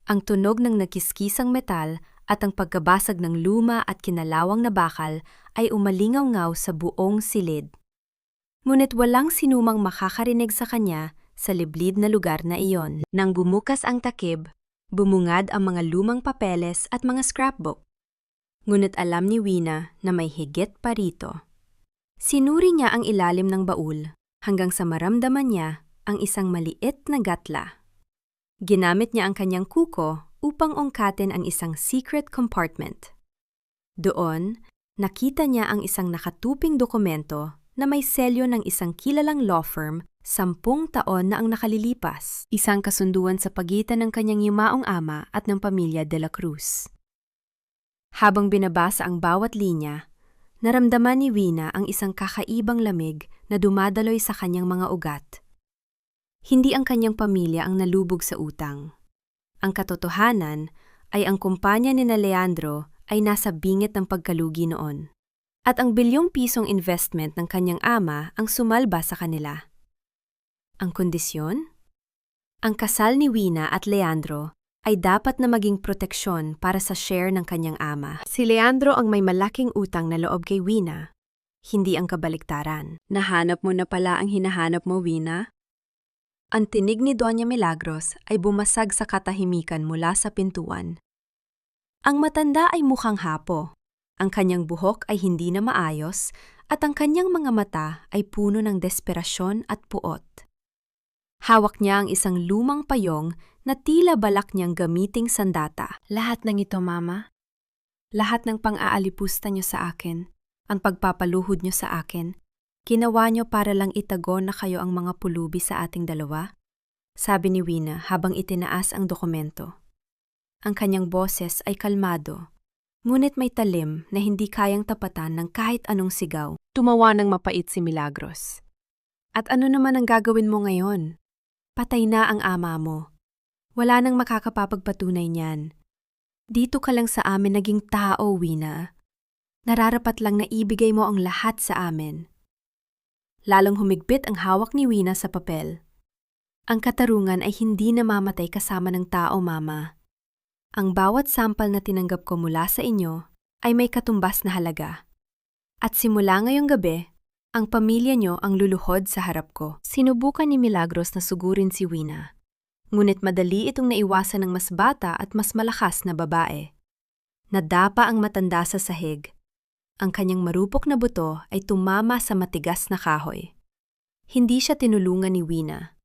Ang tunog ng nagkiskisang metal at ang pagkabasag ng luma at kinalawang na bakal ay umalingaw-ngaw sa buong silid. Ngunit walang sinumang makakarinig sa kanya sa liblib na lugar na iyon. Nang bumukas ang takip, bumungad ang mga lumang papeles at mga scrapbook. Ngunit alam ni Wina na may higit pa rito. Sinuri niya ang ilalim ng baul hanggang sa maramdaman niya ang isang maliit na gatla. Ginamit niya ang kanyang kuko upang ungkatin ang isang secret compartment. Doon, nakita niya ang isang nakatuping dokumento na may selyo ng isang kilalang law firm 10 taon na ang nakalilipas, isang kasunduan sa pagitan ng kanyang yumaong ama at ng pamilya de la Cruz. Habang binabasa ang bawat linya, naramdaman ni Wina ang isang kakaibang lamig na dumadaloy sa kanyang mga ugat. Hindi ang kanyang pamilya ang nalubog sa utang. Ang katotohanan ay ang kumpanya ni Leandro ay nasa bingit ng pagkalugi noon. At ang bilyong pisong investment ng kanyang ama ang sumalba sa kanila. Ang kondisyon? Ang kasal ni Wina at Leandro ay dapat na maging proteksyon para sa share ng kanyang ama. Si Leandro ang may malaking utang na loob kay Wina, hindi ang kabaliktaran. Nahanap mo na pala ang hinahanap mo, Wina? Ang tinig ni Doña Milagros ay bumasag sa katahimikan mula sa pintuan. Ang matanda ay mukhang hapo. Ang kanyang buhok ay hindi na maayos at ang kanyang mga mata ay puno ng desperasyon at puot. Hawak niya ang isang lumang payong na tila balak niyang gamiting sandata. Lahat ng ito, Mama. Lahat ng pang-aalipusta niyo sa akin, ang pagpapaluhod niyo sa akin, ginawa niyo para lang itago na kayo ang mga pulubi sa ating dalawa? Sabi ni Wina habang itinaas ang dokumento. Ang kanyang boses ay kalmado, ngunit may talim na hindi kayang tapatan ng kahit anong sigaw. Tumawa ng mapait si Milagros. At ano naman ang gagawin mo ngayon? Patay na ang ama mo. Wala nang makakapapagpatunay niyan. Dito ka lang sa amin naging tao, Wina. Nararapat lang na ibigay mo ang lahat sa amin. Lalong humigpit ang hawak ni Wina sa papel. Ang katarungan ay hindi namamatay kasama ng tao, Mama. Ang bawat sampal na tinanggap ko mula sa inyo ay may katumbas na halaga. At simula ngayong gabi, ang pamilya niyo ang luluhod sa harap ko. Sinubukan ni Milagros na sugurin si Wina. Ngunit madali itong naiwasan ng mas bata at mas malakas na babae. Nadapa ang matanda sa sahig. Ang kanyang marupok na buto ay tumama sa matigas na kahoy. Hindi siya tinulungan ni Wina.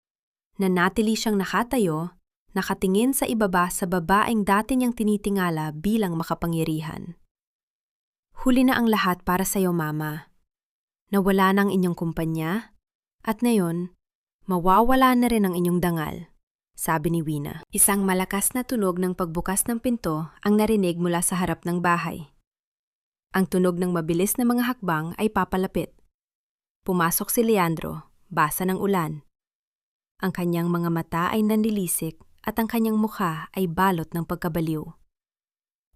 Nanatili siyang nakatayo, nakatingin sa ibaba sa babaeng dati niyang tinitingala bilang makapangyarihan. Huli na ang lahat para sa iyo, Mama. Nawala na ang inyong kumpanya, at ngayon, mawawala na rin ang inyong dangal, sabi ni Wina. Isang malakas na tunog ng pagbukas ng pinto ang narinig mula sa harap ng bahay. Ang tunog ng mabilis na mga hakbang ay papalapit. Pumasok si Leandro, basa ng ulan. Ang kanyang mga mata ay nanlilisik at ang kanyang mukha ay balot ng pagkabaliw.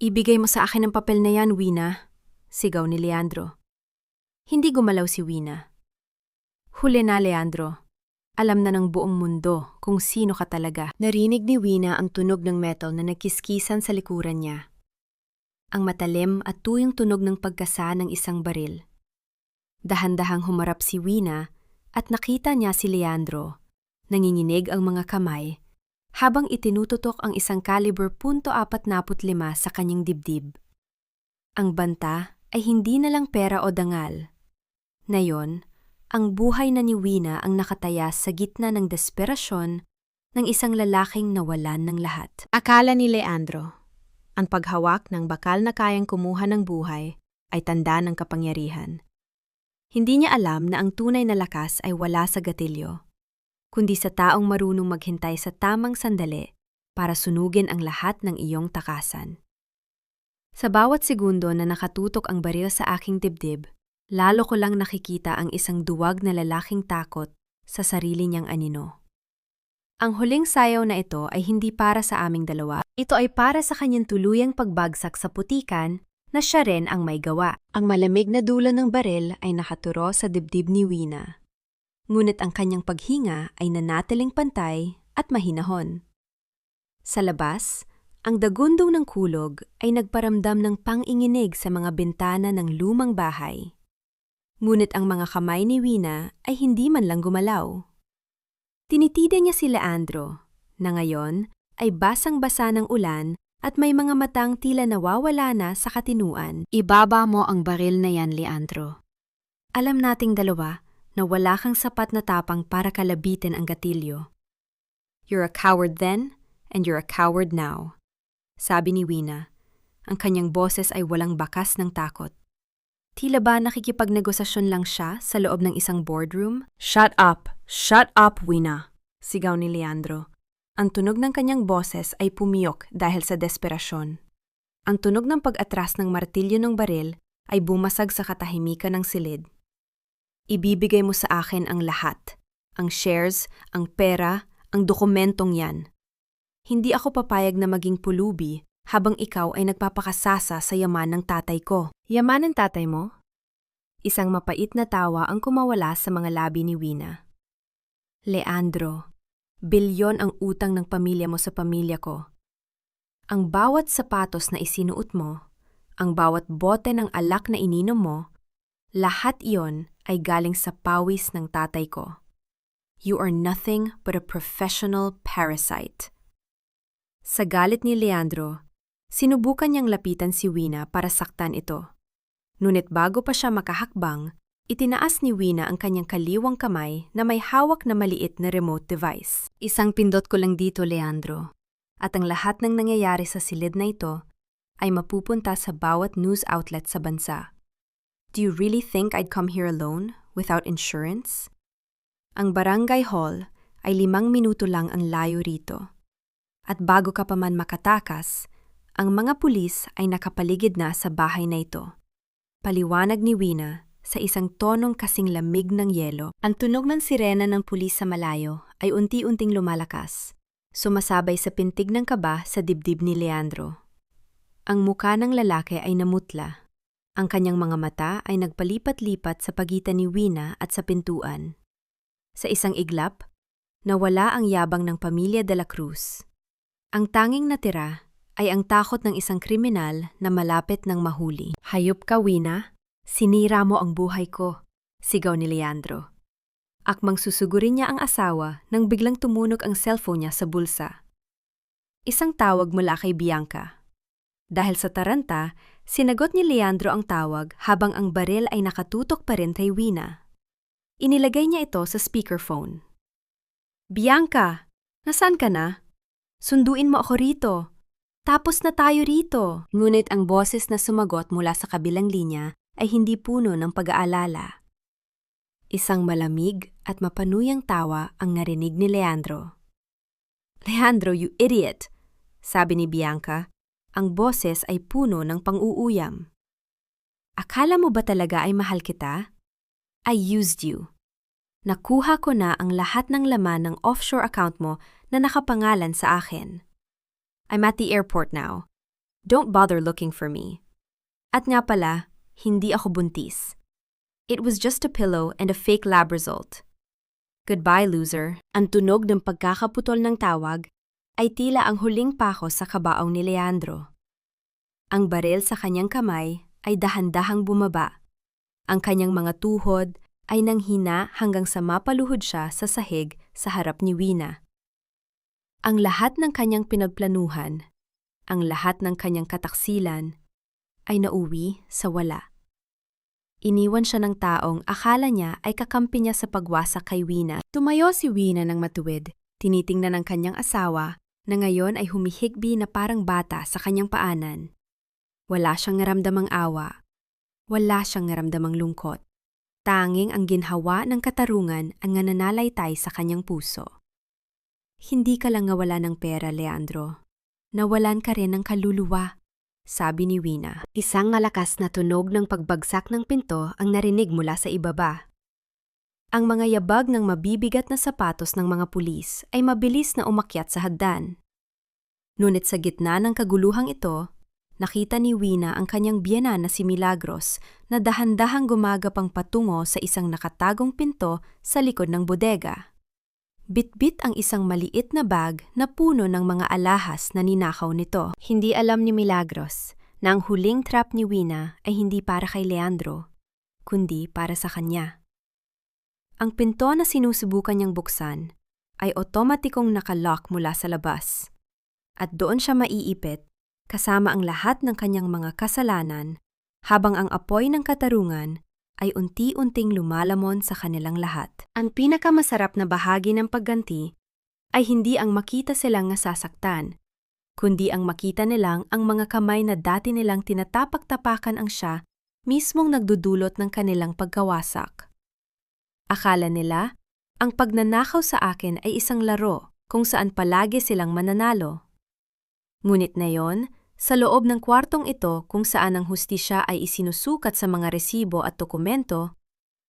Ibigay mo sa akin ang papel na yan, Wina, sigaw ni Leandro. Hindi gumalaw si Wina. Huli na, Leandro. Alam na ng buong mundo kung sino ka talaga. Narinig ni Wina ang tunog ng metal na nagkiskisan sa likuran niya. Ang matalim at tuyong tunog ng pagkasa ng isang baril. Dahan-dahang humarap si Wina at nakita niya si Leandro. Nanginginig ang mga kamay habang itinututok ang isang caliber .45 sa kanyang dibdib. Ang banta ay hindi na lang pera o dangal. Ngayon, ang buhay na ni Wina ang nakataya sa gitna ng desperasyon ng isang lalaking nawalan ng lahat. Akala ni Leandro, ang paghawak ng bakal na kayang kumuha ng buhay ay tanda ng kapangyarihan. Hindi niya alam na ang tunay na lakas ay wala sa gatilyo, kundi sa taong marunong maghintay sa tamang sandali para sunugin ang lahat ng iyong takasan. Sa bawat segundo na nakatutok ang baril sa aking dibdib, lalo ko lang nakikita ang isang duwag na lalaking takot sa sarili niyang anino. Ang huling sayaw na ito ay hindi para sa aming dalawa. Ito ay para sa kanyang tuluyang pagbagsak sa putikan na siya rin ang may gawa. Ang malamig na dulo ng baril ay nakaturo sa dibdib ni Wina. Ngunit ang kanyang paghinga ay nanatiling pantay at mahinahon. Sa labas, ang dagundong ng kulog ay nagparamdam ng panginginig sa mga bintana ng lumang bahay. Ngunit ang mga kamay ni Wina ay hindi man lang gumalaw. Tinitida niya si Leandro, na ngayon ay basang-basa ng ulan at may mga matang tila nawawala na sa katinuan. Ibaba mo ang baril na yan, Leandro. Alam nating dalawa na wala kang sapat na tapang para kalabitin ang gatilyo. You're a coward then, and you're a coward now. Sabi ni Wina. Ang kanyang boses ay walang bakas ng takot. Tila ba nakikipagnegosasyon lang siya sa loob ng isang boardroom? Shut up! Shut up, Wina! Sigaw ni Leandro. Ang tunog ng kanyang boses ay pumiyok dahil sa desperasyon. Ang tunog ng pag-atras ng martilyo ng baril ay bumasag sa katahimikan ng silid. Ibibigay mo sa akin ang lahat. Ang shares, ang pera, ang dokumentong yan. Hindi ako papayag na maging pulubi habang ikaw ay nagpapakasasa sa yaman ng tatay ko. Yaman ng tatay mo? Isang mapait na tawa ang kumawala sa mga labi ni Wina. Leandro, bilyon ang utang ng pamilya mo sa pamilya ko. Ang bawat sapatos na isinuot mo, ang bawat bote ng alak na ininom mo, lahat iyon ay galing sa pawis ng tatay ko. You are nothing but a professional parasite. Sa galit ni Leandro, sinubukan niyang lapitan si Wina para saktan ito. Ngunit bago pa siya makahakbang, itinaas ni Wina ang kanyang kaliwang kamay na may hawak na maliit na remote device. Isang pindot ko lang dito, Leandro. At ang lahat ng nangyayari sa silid na ito ay mapupunta sa bawat news outlet sa bansa. Do you really think I'd come here alone, without insurance? Ang barangay hall ay 5 minuto lang ang layo rito. At bago ka pa man makatakas, ang mga pulis ay nakapaligid na sa bahay na ito. Paliwanag ni Wina sa isang tonong kasing lamig ng yelo. Ang tunog ng sirena ng pulis sa malayo ay unti-unting lumalakas, sumasabay sa pintig ng kaba sa dibdib ni Leandro. Ang muka ng lalaki ay namutla. Ang kanyang mga mata ay nagpalipat-lipat sa pagitan ni Wina at sa pintuan. Sa isang iglap, nawala ang yabang ng pamilya de la Cruz. Ang tanging natira ay ang takot ng isang kriminal na malapit ng mahuli. Hayop ka, Wina. Sinira mo ang buhay ko, sigaw ni Leandro. Akmang susugurin niya ang asawa nang biglang tumunog ang cellphone niya sa bulsa. Isang tawag mula kay Bianca. Dahil sa taranta, sinagot ni Leandro ang tawag habang ang baril ay nakatutok pa rin kay Wina. Inilagay niya ito sa speakerphone. Bianca, nasaan ka na? Sunduin mo ako rito. Tapos na tayo rito. Ngunit ang boses na sumagot mula sa kabilang linya ay hindi puno ng pag-aalala. Isang malamig at mapanuyang tawa ang narinig ni Leandro. Leandro, you idiot! Sabi ni Bianca, ang boses ay puno ng pang-uuyam. Akala mo ba talaga ay mahal kita? I used you. Nakuha ko na ang lahat ng laman ng offshore account mo na nakapangalan sa akin. I'm at the airport now. Don't bother looking for me. At nga pala, hindi ako buntis. It was just a pillow and a fake lab result. Goodbye, loser. Ang tunog ng pagkakaputol ng tawag ay tila ang huling pako sa kabaong ni Leandro. Ang baril sa kanyang kamay ay dahan-dahang bumaba. Ang kanyang mga tuhod ay nanghina hanggang sa mapaluhod siya sa sahig sa harap ni Wina. Ang lahat ng kanyang pinagplanuhan, ang lahat ng kanyang kataksilan, ay nauwi sa wala. Iniwan siya ng taong akala niya ay kakampi niya sa pagwasak kay Wina. Tumayo si Wina ng matuwid, tinitingnan ng kanyang asawa na ngayon ay humihikbi na parang bata sa kanyang paanan. Wala siyang naramdamang awa. Wala siyang naramdamang lungkot. Tanging ang ginhawa ng katarungan ang nananalaytay sa kanyang puso. Hindi ka lang nawala ng pera, Leandro. Nawalan ka rin ng kaluluwa. sabi ni Wina. Isang malakas na tunog ng pagbagsak ng pinto ang narinig mula sa ibaba. Ang mga yabag ng mabibigat na sapatos ng mga pulis ay mabilis na umakyat sa hagdan. Ngunit sa gitna ng kaguluhang ito, nakita ni Wina ang kanyang biyenan na si Milagros na dahan-dahang gumagapang patungo sa isang nakatagong pinto sa likod ng bodega. Bitbit ang isang maliit na bag na puno ng mga alahas na ninakaw nito. Hindi alam ni Milagros na ang huling trap ni Wina ay hindi para kay Leandro, kundi para sa kanya. Ang pinto na sinusubukan niyang buksan ay otomatikong nakalock mula sa labas. At doon siya maiipit kasama ang lahat ng kanyang mga kasalanan habang ang apoy ng katarungan ay unti-unting lumalamon sa kanilang lahat. Ang pinakamasarap na bahagi ng pagganti ay hindi ang makita silang nasasaktan, kundi ang makita nilang ang mga kamay na dati nilang tinatapak-tapakan ang siya mismong nagdudulot ng kanilang pagkawasak. Akala nila, ang pagnanakaw sa akin ay isang laro kung saan palagi silang mananalo. Ngunit ngayon, sa loob ng kwartong ito kung saan ang hustisya ay isinusukat sa mga resibo at dokumento,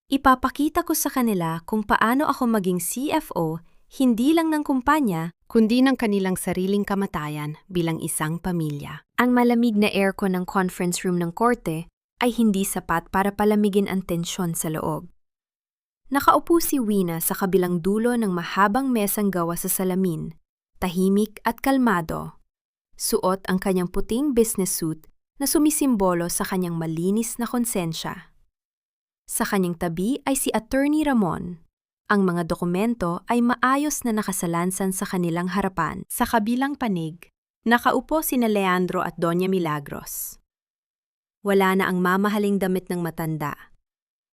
ipapakita ko sa kanila kung paano ako maging CFO hindi lang ng kumpanya, kundi ng kanilang sariling kamatayan bilang isang pamilya. Ang malamig na aircon ng conference room ng korte ay hindi sapat para palamigin ang tensyon sa loob. Nakaupo si Wina sa kabilang dulo ng mahabang mesang gawa sa salamin, tahimik at kalmado. Suot ang kanyang puting business suit na sumisimbolo sa kanyang malinis na konsensya. Sa kanyang tabi ay si Attorney Ramon. Ang mga dokumento ay maayos na nakasalansan sa kanilang harapan. Sa kabilang panig, nakaupo sina Leandro at Doña Milagros. Wala na ang mamahaling damit ng matanda.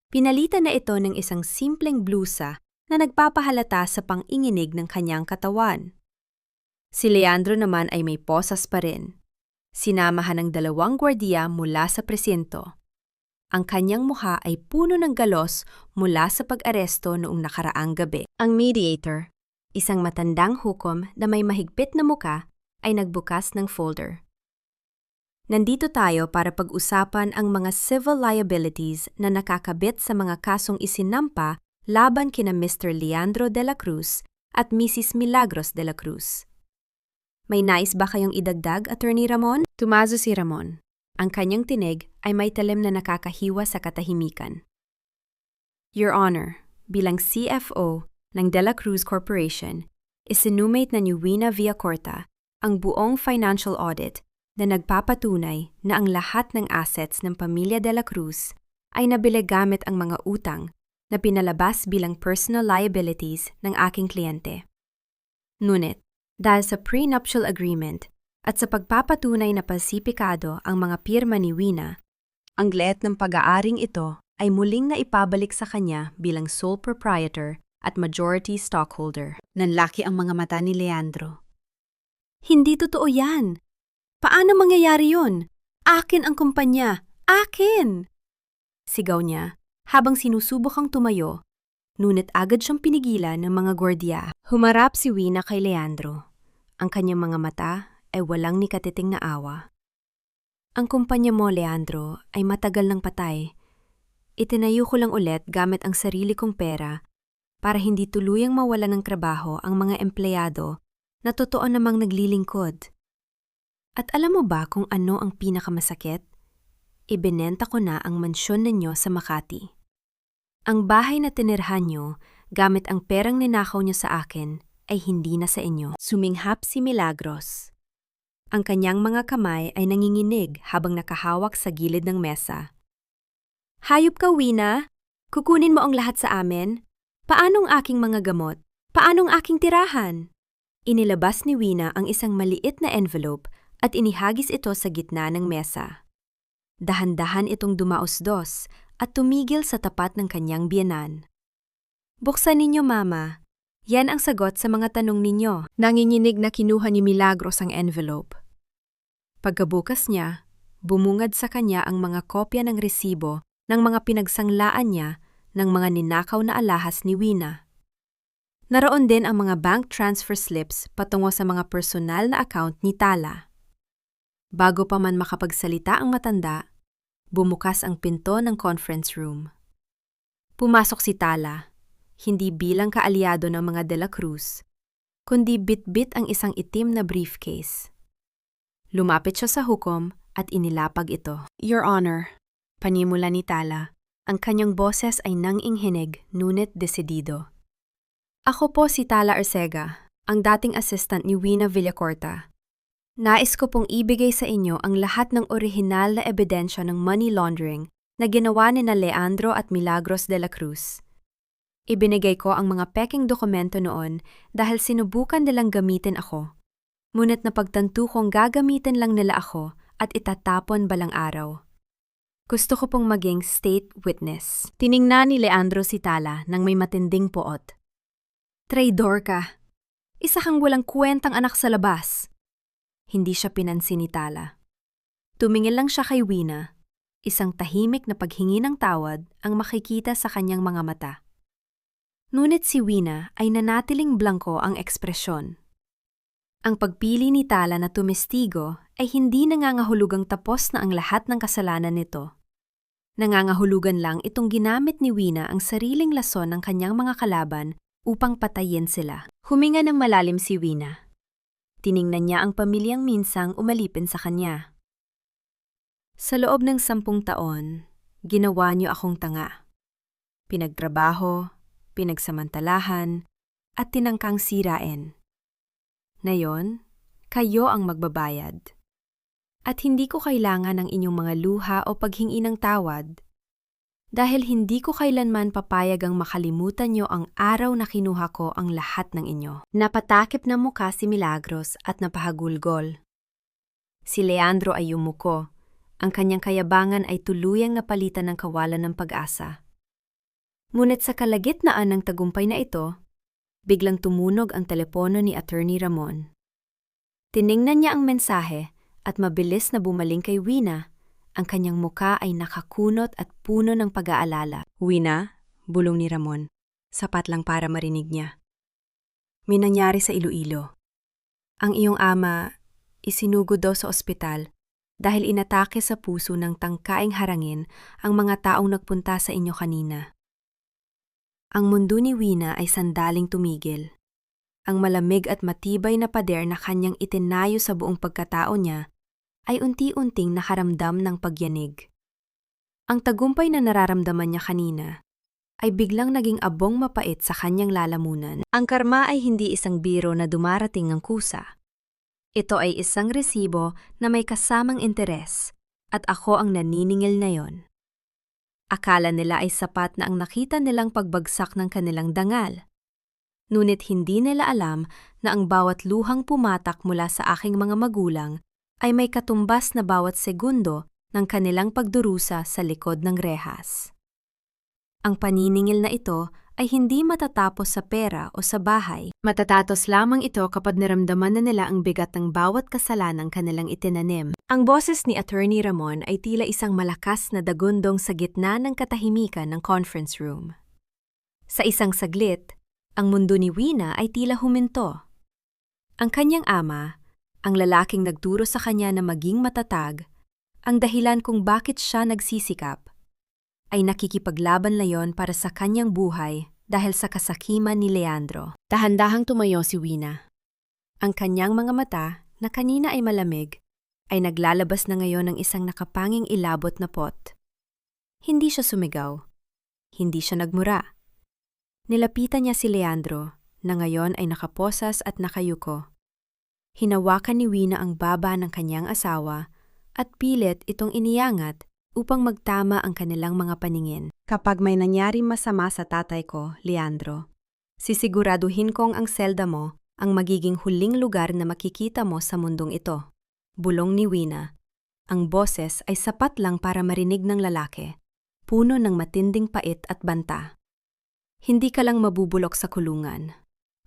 Pinalitan na ito ng isang simpleng blusa na nagpapahalata sa pang-inginig ng kanyang katawan. Si Leandro naman ay may posas pa rin. Sinamahan ng 2 gwardiya mula sa presinto. Ang kanyang mukha ay puno ng galos mula sa pag-aresto noong nakaraang gabi. Ang mediator, isang matandang hukom na may mahigpit na muka, ay nagbukas ng folder. Nandito tayo para pag-usapan ang mga civil liabilities na nakakabit sa mga kasong isinampa laban kina Mr. Leandro de la Cruz at Mrs. Milagros de la Cruz. May nais ba kayong idagdag, Attorney Ramon? Tumazo si Ramon. Ang kanyang tinig ay may talim na nakakahiwa sa katahimikan. Your Honor, bilang CFO ng De La Cruz Corporation, isinumate na ni Wina Villacorta ang buong financial audit na nagpapatunay na ang lahat ng assets ng pamilya De La Cruz ay nabili gamit ang mga utang na pinalabas bilang personal liabilities ng aking kliyente. Ngunit, dahil sa prenuptial agreement at sa pagpapatunay na pasipikado ang mga pirma ni Wina, ang leet ng pag-aaring ito ay muling na ipabalik sa kanya bilang sole proprietor at majority stockholder. Nanlaki ang mga mata ni Leandro. Hindi totoo yan. Paano mangyayari yun? Akin ang kumpanya. Akin! Sigaw niya habang sinusubukang tumayo. Ngunit agad siyang pinigilan ng mga gwardiya. Humarap si Wina kay Leandro. Ang kanyang mga mata ay walang nikatiting na awa. Ang kumpanya mo, Leandro, ay matagal nang patay. Itinayo ko lang ulit gamit ang sarili kong pera para hindi tuluyang mawala ng trabaho ang mga empleyado na totoo namang naglilingkod. At alam mo ba kung ano ang pinakamasakit? Ibinenta ko na ang mansyon ninyo sa Makati. Ang bahay na tinirhan nyo gamit ang perang ninakaw nyo sa akin ay hindi na sa inyo. Suminghap si Milagros. Ang kanyang mga kamay ay nanginginig habang nakahawak sa gilid ng mesa. Hayop ka, Wina! Kukunin mo ang lahat sa amin? Paanong aking mga gamot? Paanong aking tirahan? Inilabas ni Wina ang isang maliit na envelope at inihagis ito sa gitna ng mesa. Dahan-dahan itong dumaos-dos at tumigil sa tapat ng kanyang biyenan. Buksan ninyo, Mama. Yan ang sagot sa mga tanong ninyo. Nanginginig na kinuha ni Milagros ang envelope. Pagkabukas niya, bumungad sa kanya ang mga kopya ng resibo ng mga pinagsanglaan niya ng mga ninakaw na alahas ni Wina. Naroon din ang mga bank transfer slips patungo sa mga personal na account ni Tala. Bago pa man makapagsalita ang matanda, bumukas ang pinto ng conference room. Pumasok si Tala, hindi bilang kaalyado ng mga De La Cruz, kundi bit-bit ang isang itim na briefcase. Lumapit siya sa hukom at inilapag ito. Your Honor, panimula ni Tala, ang kanyang boses ay nanginghinig ngunit desidido. Ako po si Tala Arcega, ang dating assistant ni Wina Villacorta. Nais ko pong ibigay sa inyo ang lahat ng orihinal na ebidensya ng money laundering na ginawa ni na Leandro at Milagros de la Cruz. Ibinigay ko ang mga peking dokumento noon dahil sinubukan nilang gamitin ako. Ngunit napagtanto kong gagamitin lang nila ako at itatapon balang araw. Gusto ko pong maging state witness. Tiningnan ni Leandro si Tala nang may matinding poot. Traidor ka! Isa kang walang kwentang anak sa labas! Hindi siya pinansin ni Tala. Tumingin lang siya kay Wina, isang tahimik na paghingi ng tawad ang makikita sa kanyang mga mata. Ngunit si Wina ay nanatiling blangko ang ekspresyon. Ang pagpili ni Tala na tumestigo ay hindi nangangahulugang tapos na ang lahat ng kasalanan nito. Nangangahulugan lang itong ginamit ni Wina ang sariling lason ng kanyang mga kalaban upang patayin sila. Huminga ng malalim si Wina. Tiningnan niya ang pamilyang minsang umalipin sa kanya. Sa loob ng 10 taon, ginawa niyo akong tanga. Pinagtrabaho, pinagsamantalahan, at tinangkang sirain. Ngayon, kayo ang magbabayad. At hindi ko kailangan ng inyong mga luha o paghingi ng tawad. Dahil hindi ko kailanman papayag ang makalimutan niyo ang araw na kinuha ko ang lahat ng inyo. Napatakip na mukha si Milagros at napahagulgol. Si Leandro ay yumuko. Ang kanyang kayabangan ay tuluyang napalitan ng kawalan ng pag-asa. Ngunit sa kalagitnaan ng tagumpay na ito, biglang tumunog ang telepono ni Attorney Ramon. Tiningnan niya ang mensahe at mabilis na bumaling kay Wina. Ang kanyang muka ay nakakunot at puno ng pag-aalala. Wina, bulong ni Ramon. Sapat lang para marinig niya. May nangyari sa Iloilo. Ang iyong ama isinugod daw sa ospital dahil inatake sa puso ng tangkaing harangin ang mga taong nagpunta sa inyo kanina. Ang mundo ni Wina ay sandaling tumigil. Ang malamig at matibay na pader na kanyang itinayo sa buong pagkatao niya ay unti-unting nakaramdam ng pagyanig. Ang tagumpay na nararamdaman niya kanina ay biglang naging abong mapait sa kanyang lalamunan. Ang karma ay hindi isang biro na dumarating ng kusa. Ito ay isang resibo na may kasamang interes at ako ang naniningil na yon. Akala nila ay sapat na ang nakita nilang pagbagsak ng kanilang dangal. Ngunit hindi nila alam na ang bawat luhang pumatak mula sa aking mga magulang ay may katumbas na bawat segundo ng kanilang pagdurusa sa likod ng rehas. Ang paniningil na ito ay hindi matatapos sa pera o sa bahay. Matatatos lamang ito kapag naramdaman na nila ang bigat ng bawat kasalanang kanilang itinanim. Ang boses ni Attorney Ramon ay tila isang malakas na dagundong sa gitna ng katahimikan ng conference room. Sa isang saglit, ang mundo ni Wina ay tila huminto. Ang kanyang ama, ang lalaking nagturo sa kanya na maging matatag, ang dahilan kung bakit siya nagsisikap, ay nakikipaglaban layon para sa kanyang buhay dahil sa kasakiman ni Leandro. Dahan-dahang tumayo si Wina. Ang kanyang mga mata, na kanina ay malamig, ay naglalabas na ngayon ng isang nakapanging ilabot na pot. Hindi siya sumigaw. Hindi siya nagmura. Nilapitan niya si Leandro, na ngayon ay nakaposas at nakayuko. Hinawakan ni Wina ang baba ng kanyang asawa at pilit itong iniangat upang magtama ang kanilang mga paningin. Kapag may nangyari masama sa tatay ko, Leandro, sisiguraduhin kong ang selda mo ang magiging huling lugar na makikita mo sa mundong ito. Bulong ni Wina. Ang boses ay sapat lang para marinig ng lalaki, puno ng matinding pait at banta. Hindi ka lang mabubulok sa kulungan.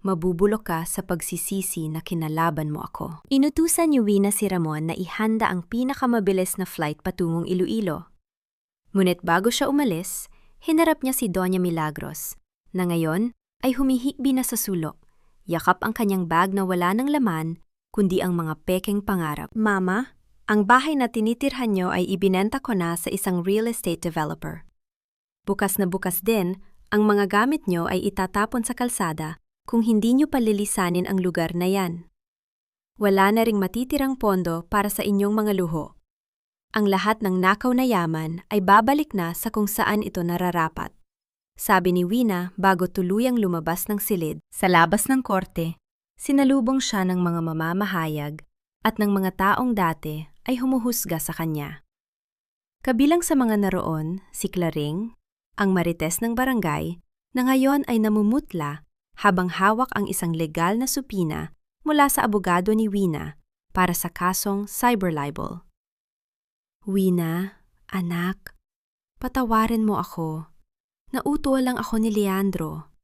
Mabubulok ka sa pagsisisi na kinalaban mo ako. Inutusan ni Wina si Ramon na ihanda ang pinakamabilis na flight patungong Iloilo. Ngunit bago siya umalis, hinarap niya si Doña Milagros, na ngayon ay humihikbi na sa sulok. Yakap ang kanyang bag na wala ng laman, kundi ang mga pekeng pangarap. Mama, Ang bahay na tinitirhan nyo ay ibinenta ko na sa isang real estate developer. Bukas na bukas din, ang mga gamit nyo ay itatapon sa kalsada kung hindi nyo palilisanin ang lugar na yan. Wala na ring matitirang pondo para sa inyong mga luho. Ang lahat ng nakaw na yaman ay babalik na sa kung saan ito nararapat. Sabi ni Wina bago tuluyang lumabas ng silid. Sa labas ng korte, sinalubong siya ng mga mamamahayag at ng mga taong dati ay humuhusga sa kanya. Kabilang sa mga naroon, si Claring, ang marites ng barangay, na ngayon ay namumutla habang hawak ang isang legal na supina mula sa abogado ni Wina para sa kasong cyber libel. Wina, anak, patawarin mo ako. Nauto lang ako ni Leandro.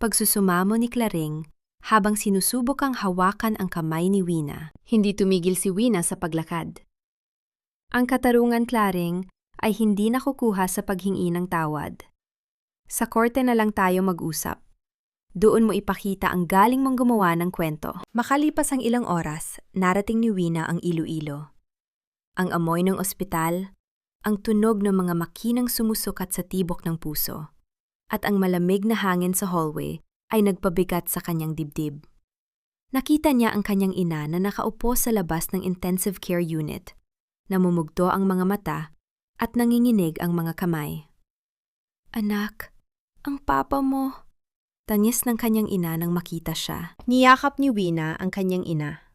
Pagsusumamo ni Claring habang sinusubok ang hawakan ang kamay ni Wina. Hindi tumigil si Wina sa paglakad. Ang katarungan, Claring, ay hindi nakukuha sa paghingi ng tawad. Sa korte na lang tayo mag-usap. Doon mo ipakita ang galing mong gumawa ng kwento. Makalipas ang ilang oras, narating ni Wina ang Iloilo. Ang amoy ng ospital, ang tunog ng mga makinang sumusukat sa tibok ng puso, at ang malamig na hangin sa hallway ay nagpabigat sa kanyang dibdib. Nakita niya ang kanyang ina na nakaupo sa labas ng intensive care unit. Namumugto ang mga mata at nanginginig ang mga kamay. Anak, ang papa mo. Tangis ng kanyang ina nang makita siya. Niyakap ni Wina ang kanyang ina.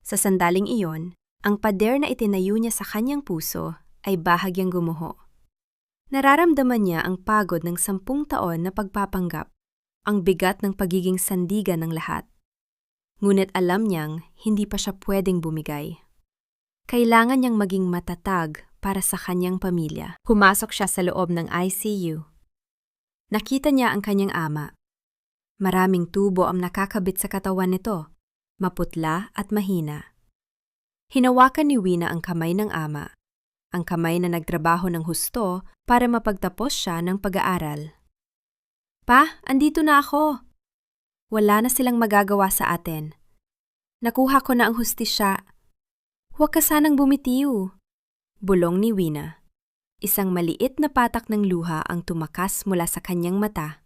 Sa sandaling iyon, ang pader na itinayo niya sa kanyang puso ay bahagyang gumuho. Nararamdaman niya ang pagod ng 10 taon na pagpapanggap, ang bigat ng pagiging sandigan ng lahat. Ngunit alam niyang hindi pa siya pwedeng bumigay. Kailangan niyang maging matatag para sa kanyang pamilya. Pumasok siya sa loob ng ICU. Nakita niya ang kanyang ama. Maraming tubo ang nakakabit sa katawan nito, maputla at mahina. Hinawakan ni Wina ang kamay ng ama, ang kamay na nagtrabaho ng husto para mapagtapos siya ng pag-aaral. Pa, andito na ako. Wala na silang magagawa sa atin. Nakuha ko na ang hustisya. Huwag ka sanang bumitiw. Bulong ni Wina. Isang maliit na patak ng luha ang tumakas mula sa kanyang mata.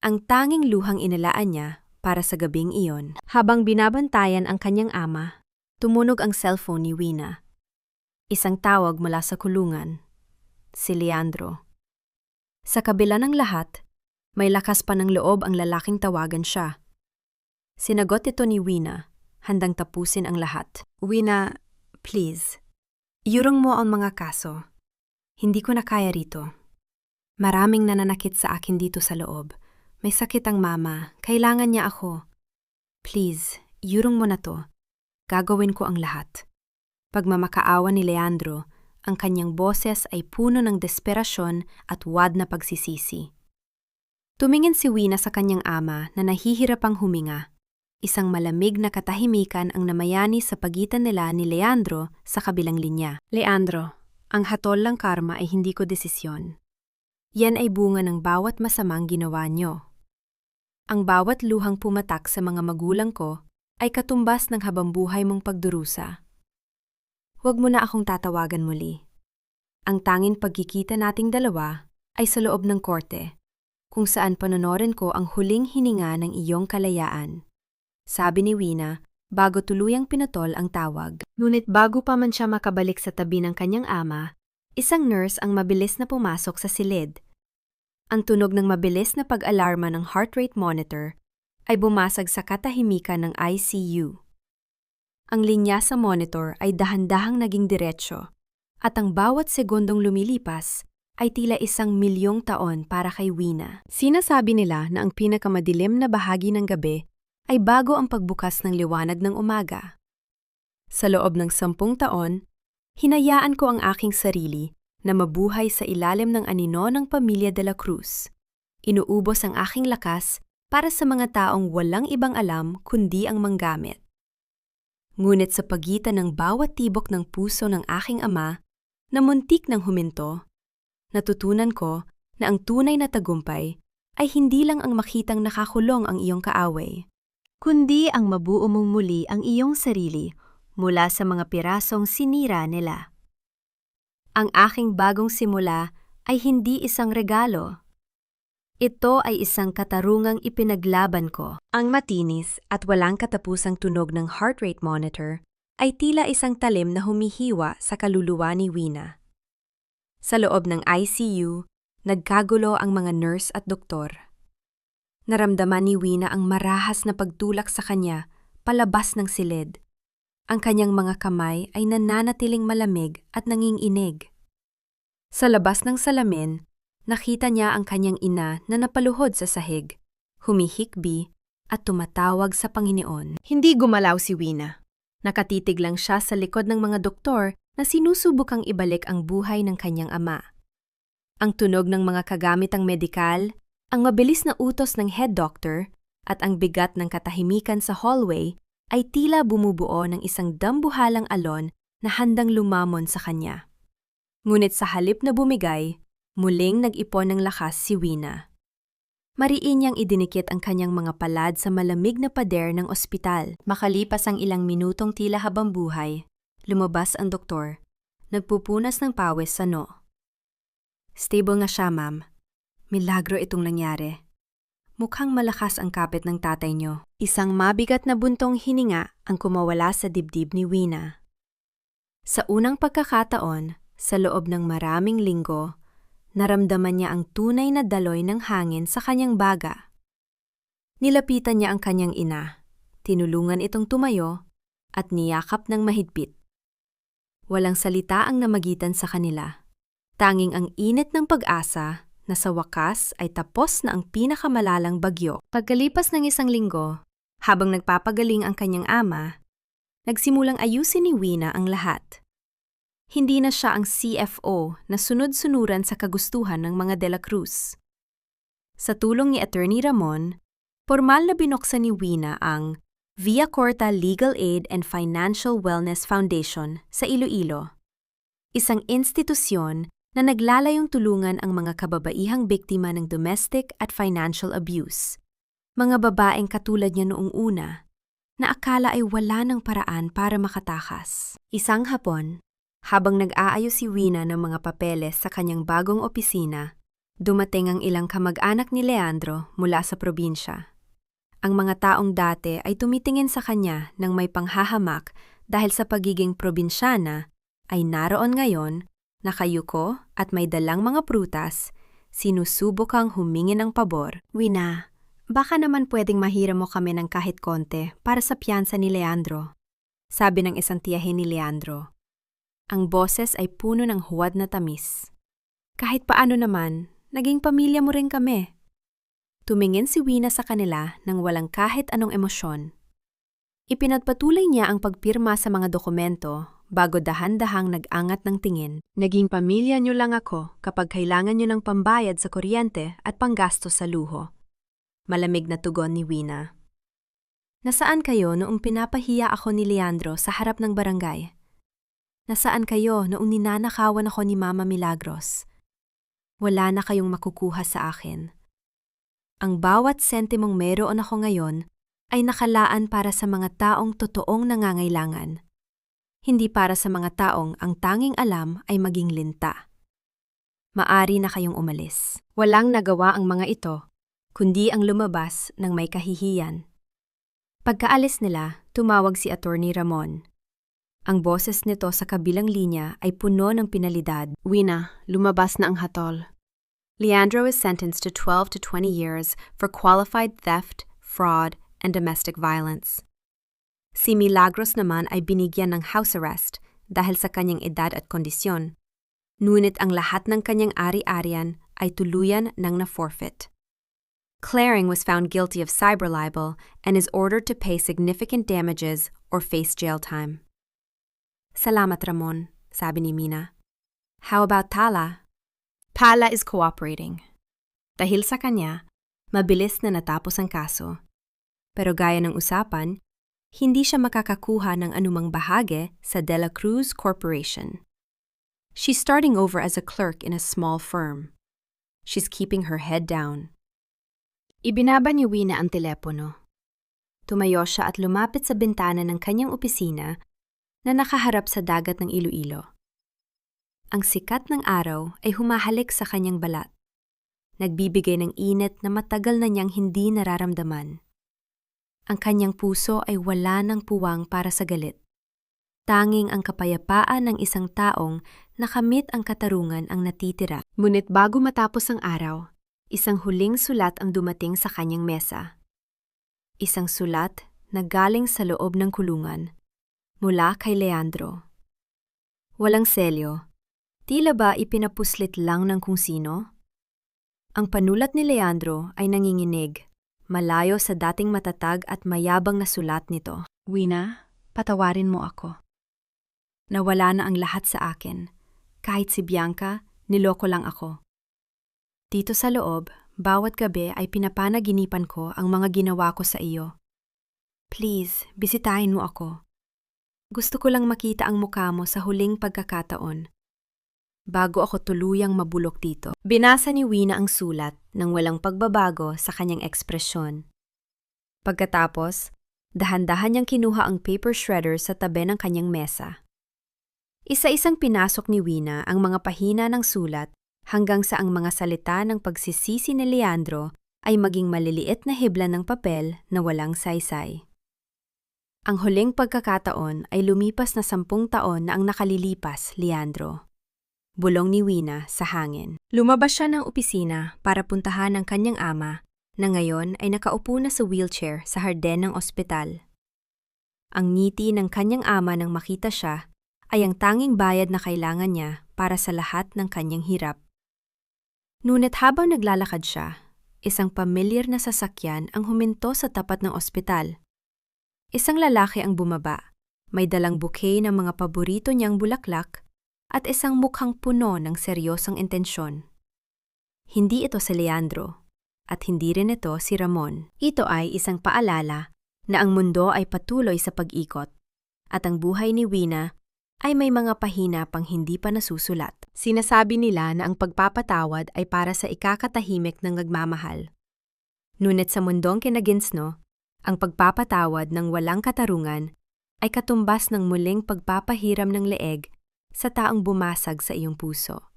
Ang tanging luhang inalaan niya para sa gabing iyon. Habang binabantayan ang kanyang ama, tumunog ang cellphone ni Wina. Isang tawag mula sa kulungan. Si Leandro. Sa kabila ng lahat, may lakas pa ng loob ang lalaking tawagan siya. Sinagot ito ni Wina, handang tapusin ang lahat. Wina, please. Iurong mo ang mga kaso. Hindi ko na kaya rito. Maraming nananakit sa akin dito sa loob. May sakit ang mama. Kailangan niya ako. Please, iurong mo na to. Gagawin ko ang lahat. Pagmamakaawa ni Leandro, ang kanyang boses ay puno ng desperasyon at wad na pagsisisi. Tumingin si Wina sa kanyang ama na nahihirapang huminga. Isang malamig na katahimikan ang namayani sa pagitan nila ni Leandro sa kabilang linya. Leandro, ang hatol ng karma ay hindi ko desisyon. Yan ay bunga ng bawat masamang ginawa nyo. Ang bawat luhang pumatak sa mga magulang ko ay katumbas ng habambuhay mong pagdurusa. Huwag mo na akong tatawagan muli. Ang tanging pagkikita nating dalawa ay sa loob ng korte, kung saan panonorin ko ang huling hininga ng iyong kalayaan. Sabi ni Wina bago tuluyang pinatol ang tawag. Ngunit bago pa man siya makabalik sa tabi ng kanyang ama, isang nurse ang mabilis na pumasok sa silid. Ang tunog ng mabilis na pag-alarma ng heart rate monitor ay bumasag sa katahimikan ng ICU. Ang linya sa monitor ay dahan-dahang naging diretsyo, at ang bawat segundong lumilipas ay tila 1,000,000 taon para kay Wina. Sinasabi nila na ang pinakamadilim na bahagi ng gabi ay bago ang pagbukas ng liwanag ng umaga. Sa loob ng 10 taon, hinayaan ko ang aking sarili na mabuhay sa ilalim ng anino ng pamilya de la Cruz. Inuubos ang aking lakas para sa mga taong walang ibang alam kundi ang manggamit. Ngunit sa pagitan ng bawat tibok ng puso ng aking ama na muntik ng huminto, natutunan ko na ang tunay na tagumpay ay hindi lang ang makitang nakakulong ang iyong kaaway, kundi ang mabuo mong muli ang iyong sarili mula sa mga pirasong sinira nila. Ang aking bagong simula ay hindi isang regalo. Ito ay isang katarungang ipinaglaban ko. Ang matinis at walang katapusang tunog ng heart rate monitor ay tila isang talim na humihiwa sa kaluluwa ni Wina. Sa loob ng ICU, nagkagulo ang mga nurse at doktor. Naramdaman ni Wina ang marahas na pagtulak sa kanya palabas ng silid. Ang kanyang mga kamay ay nananatiling malamig at nanginginig. Sa labas ng salamin, nakita niya ang kanyang ina na napaluhod sa sahig, humihikbi at tumatawag sa Panginoon. Hindi gumalaw si Wina. Nakatitig lang siya sa likod ng mga doktor na sinusubukang ibalik ang buhay ng kanyang ama. Ang tunog ng mga kagamitang medikal, ang mabilis na utos ng head doctor, at ang bigat ng katahimikan sa hallway ay tila bumubuo ng isang dambuhalang alon na handang lumamon sa kanya. Ngunit sa halip na bumigay, muling nag-ipon ng lakas si Wina. Mariin niyang idinikit ang kanyang mga palad sa malamig na pader ng ospital. Makalipas ang ilang minutong tila habang buhay, lumabas ang doktor, nagpupunas ng pawis sa noo. Stable na siya, ma'am. Milagro itong nangyari. Mukhang malakas ang kapit ng tatay niyo. Isang mabigat na buntong hininga ang kumawala sa dibdib ni Wina. Sa unang pagkakataon, sa loob ng maraming linggo, naramdaman niya ang tunay na daloy ng hangin sa kanyang baga. Nilapitan niya ang kanyang ina, tinulungan itong tumayo, at niyakap ng mahigpit. Walang salita ang namagitan sa kanila. Tanging ang init ng pag-asa na sa wakas ay tapos na ang pinakamalalang bagyo. Pagkalipas ng isang linggo, habang nagpapagaling ang kanyang ama, nagsimulang ayusin ni Wina ang lahat. Hindi na siya ang CFO na sunod-sunuran sa kagustuhan ng mga De La Cruz. Sa tulong ni Attorney Ramon, formal na binuksan ni Wina ang Via Corta Legal Aid and Financial Wellness Foundation sa Iloilo, isang institusyon na naglalayong tulungan ang mga kababaihang biktima ng domestic at financial abuse. Mga babaeng katulad niya noong una, na akala ay wala ng paraan para makatakas. Isang hapon, habang nag-aayos si Wina ng mga papeles sa kanyang bagong opisina, dumating ang ilang kamag-anak ni Leandro mula sa probinsya. Ang mga taong dati ay tumitingin sa kanya ng may panghahamak dahil sa pagiging probinsyana ay naroon ngayon, nakayuko at may dalang mga prutas, sinusubukang humingi ng pabor. Wina, baka naman pwedeng mahiram mo kami ng kahit konti para sa piyansa ni Leandro, sabi ng isang tiyahin ni Leandro. Ang boses ay puno ng huwad na tamis. Kahit paano naman, naging pamilya mo rin kami. Tumingin si Wina sa kanila nang walang kahit anong emosyon. Ipinagpatuloy niya ang pagpirma sa mga dokumento bago dahan-dahang nag-angat ng tingin. Naging pamilya niyo lang ako kapag kailangan niyo ng pambayad sa kuryente at panggastos sa luho. Malamig na tugon ni Wina. Nasaan kayo noong pinapahiya ako ni Leandro sa harap ng barangay? Nasaan kayo noong ninanakawan ako ni Mama Milagros? Wala na kayong makukuha sa akin. Ang bawat sentimong meron ako ngayon ay nakalaan para sa mga taong totoong nangangailangan. Hindi para sa mga taong ang tanging alam ay maging linta. Maari na kayong umalis. Walang nagawa ang mga ito, kundi ang lumabas ng may kahihiyan. Pagkaalis nila, tumawag si Attorney Ramon. Ang boses nito sa kabilang linya ay puno ng pinalidad. Wina, lumabas na ang hatol. Leandro is sentenced to 12 to 20 years for qualified theft, fraud, and domestic violence. Si Milagros naman ay binigyan ng house arrest dahil sa kanyang edad at kondisyon. Ngunit ang lahat ng kanyang ari-arian ay tuluyan ng na-forfeit. Claring was found guilty of cyber libel and is ordered to pay significant damages or face jail time. Salamat, Ramon, sabi ni Mina. How about Tala? Tala is cooperating. Dahil sa kanya, mabilis na natapos ang kaso. Pero gaya ng usapan, hindi siya makakakuha ng anumang bahagi sa De La Cruz Corporation. She's starting over as a clerk in a small firm. She's keeping her head down. Ibinaba ni Wina ang telepono. Tumayo siya at lumapit sa bintana ng kanyang opisina na nakaharap sa dagat ng Iloilo. Ang sikat ng araw ay humahalik sa kanyang balat. Nagbibigay ng init na matagal na niyang hindi nararamdaman. Ang kanyang puso ay wala ng puwang para sa galit. Tanging ang kapayapaan ng isang taong nakamit ang katarungan ang natitira. Ngunit bago matapos ang araw, isang huling sulat ang dumating sa kanyang mesa. Isang sulat na galing sa loob ng kulungan, mula kay Leandro. Walang selyo, tila ba ipinapuslit lang ng kung sino? Ang panulat ni Leandro ay nanginginig, malayo sa dating matatag at mayabang na sulat nito. Wina, patawarin mo ako. Nawala na ang lahat sa akin. Kahit si Bianca, niloko lang ako. Dito sa loob, bawat gabi ay pinapanaginipan ko ang mga ginawa ko sa iyo. Please, bisitahin mo ako. Gusto ko lang makita ang mukha mo sa huling pagkakataon. Bago ako tuluyang mabulok dito. Binasa ni Wina ang sulat nang walang pagbabago sa kanyang ekspresyon. Pagkatapos, dahan-dahan niyang kinuha ang paper shredder sa tabi ng kanyang mesa. Isa-isang pinasok ni Wina ang mga pahina ng sulat hanggang sa ang mga salita ng pagsisisi ni Leandro ay maging maliliit na hibla ng papel na walang saysay. Ang huling pagkakataon ay lumipas na 10 taon na ang nakalilipas, Leandro. Bulong ni Wina sa hangin. Lumabas siya ng opisina para puntahan ang kanyang ama na ngayon ay nakaupo na sa wheelchair sa harden ng ospital. Ang ngiti ng kanyang ama nang makita siya ay ang tanging bayad na kailangan niya para sa lahat ng kanyang hirap. Ngunit habang naglalakad siya, isang pamilyar na sasakyan ang huminto sa tapat ng ospital. Isang lalaki ang bumaba, may dalang bouquet ng mga paborito niyang bulaklak at isang mukhang puno ng seryosong intensyon. Hindi ito si Leandro, at hindi rin ito si Ramon. Ito ay isang paalala na ang mundo ay patuloy sa pag-ikot, at ang buhay ni Wina ay may mga pahina pang hindi pa nasusulat. Sinasabi nila na ang pagpapatawad ay para sa ikakatahimik ng nagmamahal. Ngunit sa mundong kinaginsno, ang pagpapatawad ng walang katarungan ay katumbas ng muling pagpapahiram ng leeg sa taong bumasag sa iyong puso.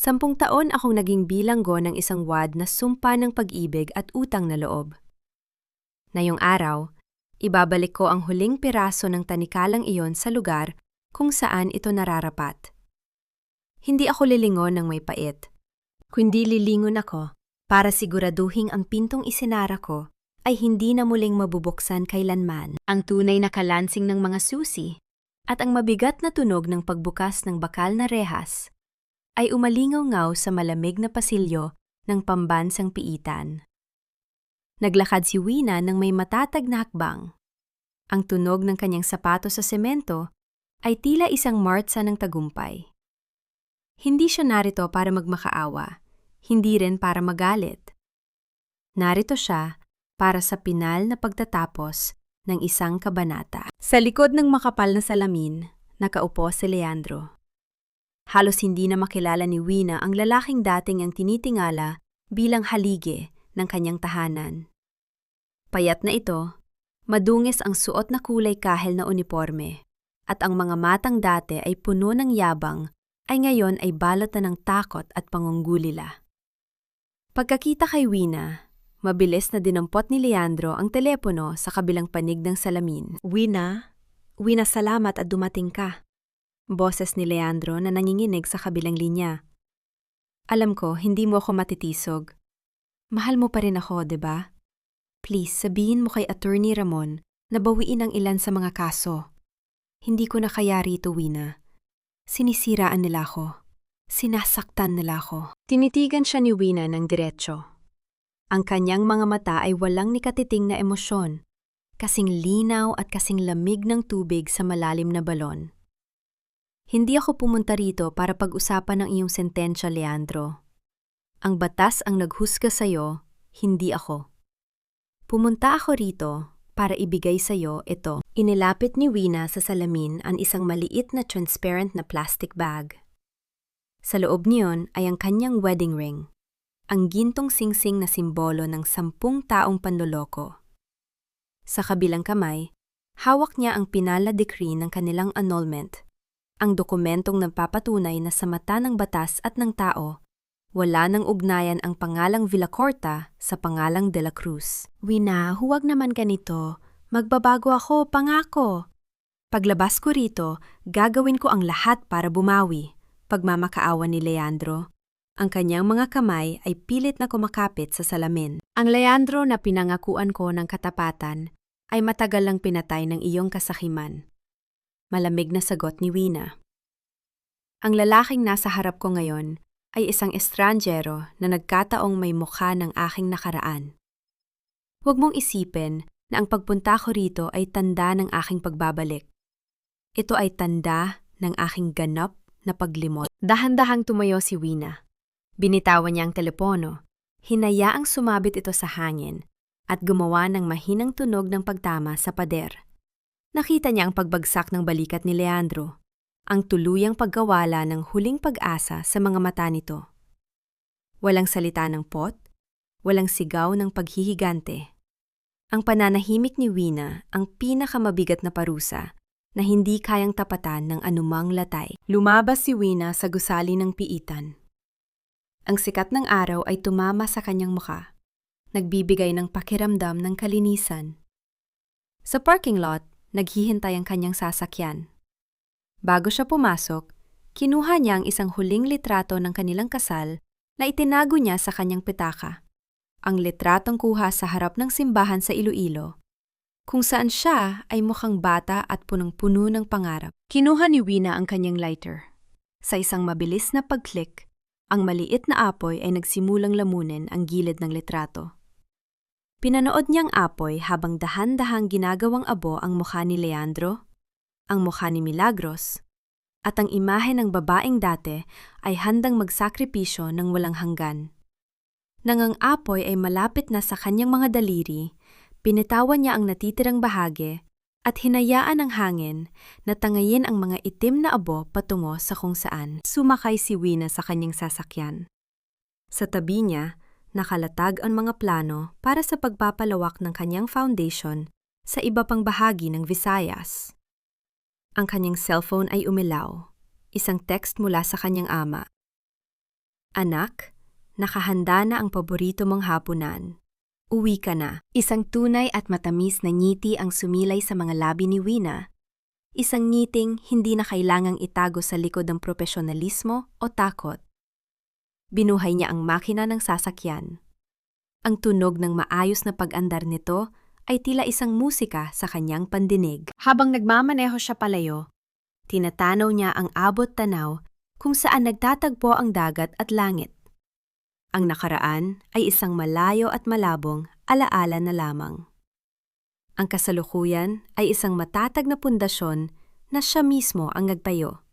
10 taon akong naging bilanggo ng isang wad na sumpa ng pag-ibig at utang na loob. Ngayong araw, ibabalik ko ang huling piraso ng tanikalang iyon sa lugar kung saan ito nararapat. Hindi ako lilingon ng may pait, kundi lilingon ako para siguraduhing ang pintong isinara ko ay hindi na muling mabubuksan kailanman. Ang tunay na kalansing ng mga susi at ang mabigat na tunog ng pagbukas ng bakal na rehas ay umalingaw-ngaw sa malamig na pasilyo ng pambansang piitan. Naglakad si Wina ng may matatag na hakbang. Ang tunog ng kanyang sapato sa semento ay tila isang martsa ng tagumpay. Hindi siya narito para magmakaawa, hindi rin para magalit. Narito siya para sa pinal na pagtatapos ng isang kabanata. Sa likod ng makapal na salamin, nakaupo si Leandro. Halos hindi na makilala ni Wina ang lalaking dating ang tinitingala bilang haligi ng kanyang tahanan. Payat na ito, madungis ang suot na kulay kahel na uniforme, at ang mga matang dati ay puno ng yabang ay ngayon ay balot na ng takot at pangunggulila. Pagkakita kay Wina, mabilis na dinampot ni Leandro ang telepono sa kabilang panig ng salamin. Wina, salamat at dumating ka. Boses ni Leandro na nanginginig sa kabilang linya. Alam ko, hindi mo ako matitisog. Mahal mo pa rin ako, 'di ba? Please, sabihin mo kay Attorney Ramon na bawiin ang ilan sa mga kaso. Hindi ko na kaya rito, Wina. Sinisiraan nila ako. Sinasaktan nila ako. Tinitigan siya ni Wina ng diretsyo. Ang kanyang mga mata ay walang nikatiting na emosyon, kasing linaw at kasing lamig ng tubig sa malalim na balon. Hindi ako pumunta rito para pag-usapan ang iyong sentensya, Leandro. Ang batas ang naghusga sa'yo, hindi ako. Pumunta ako rito para ibigay sa'yo ito. Inilapit ni Wina sa salamin ang isang maliit na transparent na plastic bag. Sa loob niyon ay ang kanyang wedding ring, ang gintong singsing na simbolo ng 10 taong panloloko. Sa kabilang kamay, Hawak niya ang Pinala Decree ng kanilang annulment, ang dokumentong nagpapatunay na sa mata ng batas at ng tao, wala nang ugnayan ang pangalang Villacorta sa pangalang De La Cruz. Wina, huwag naman ganito. Magbabago ako, pangako. Paglabas ko rito, gagawin ko ang lahat para bumawi. Pagmamakaawa ni Leandro. Ang kanyang mga kamay ay pilit na kumakapit sa salamin. Ang Leandro na pinangakuan ko ng katapatan ay matagal lang pinatay ng iyong kasakiman. Malamig na sagot ni Wina. Ang lalaking nasa harap ko ngayon ay isang estranjero na nagkataong may mukha ng aking nakaraan. Huwag mong isipin na ang pagpunta ko rito ay tanda ng aking pagbabalik. Ito ay tanda ng aking ganap na paglimot. Dahan-dahang tumayo si Wina. Binitawan niya ang telepono. Hinayaang sumabit ito sa hangin at gumawa ng mahinang tunog ng pagtama sa pader. Nakita niya ang pagbagsak ng balikat ni Leandro, ang tuluyang pagkawala ng huling pag-asa sa mga mata nito. Walang salita ng pot, walang sigaw ng paghihigante. Ang pananahimik ni Wina ang pinakamabigat na parusa na hindi kayang tapatan ng anumang latay. Lumabas si Wina sa gusali ng piitan. Ang sikat ng araw ay tumama sa kanyang mukha, nagbibigay ng pakiramdam ng kalinisan. Sa parking lot, naghihintay ang kanyang sasakyan. Bago siya pumasok, kinuha niya ang isang huling litrato ng kanilang kasal na itinago niya sa kanyang pitaka. Ang litratong kuha sa harap ng simbahan sa Iloilo, kung saan siya ay mukhang bata at punong-puno ng pangarap. Kinuha ni Wina ang kanyang lighter. Sa isang mabilis na pag-click, ang maliit na apoy ay nagsimulang lamunin ang gilid ng litrato. Pinanood niyang apoy habang dahan-dahang ginagawang abo ang mukha ni Leandro, ang mukha ni Milagros, at ang imahe ng babaeng dati ay handang magsakripisyo ng walang hanggan. Nang ang apoy ay malapit na sa kanyang mga daliri, pinitawan niya ang natitirang bahagi at hinayaan ng hangin na tangayin ang mga itim na abo patungo sa kung saan sumakay si Wina sa kanyang sasakyan. Sa tabi niya, nakalatag ang mga plano para sa pagpapalawak ng kanyang foundation sa iba pang bahagi ng Visayas. Ang kanyang cellphone ay umilaw, isang text mula sa kanyang ama. Anak, nakahanda na ang paborito mong hapunan. Uwi ka na. Isang tunay at matamis na ngiti ang sumilay sa mga labi ni Wina. Isang ngiting hindi na kailangang itago sa likod ng profesionalismo o takot. Binuhay niya ang makina ng sasakyan. Ang tunog ng maayos na pag-andar nito ay tila isang musika sa kanyang pandinig. Habang nagmamaneho siya palayo, tinatanaw niya ang abot-tanaw kung saan nagtatagpo ang dagat at langit. Ang nakaraan ay isang malayo at malabong alaala na lamang. Ang kasalukuyan ay isang matatag na pundasyon na siya mismo ang nagtayo.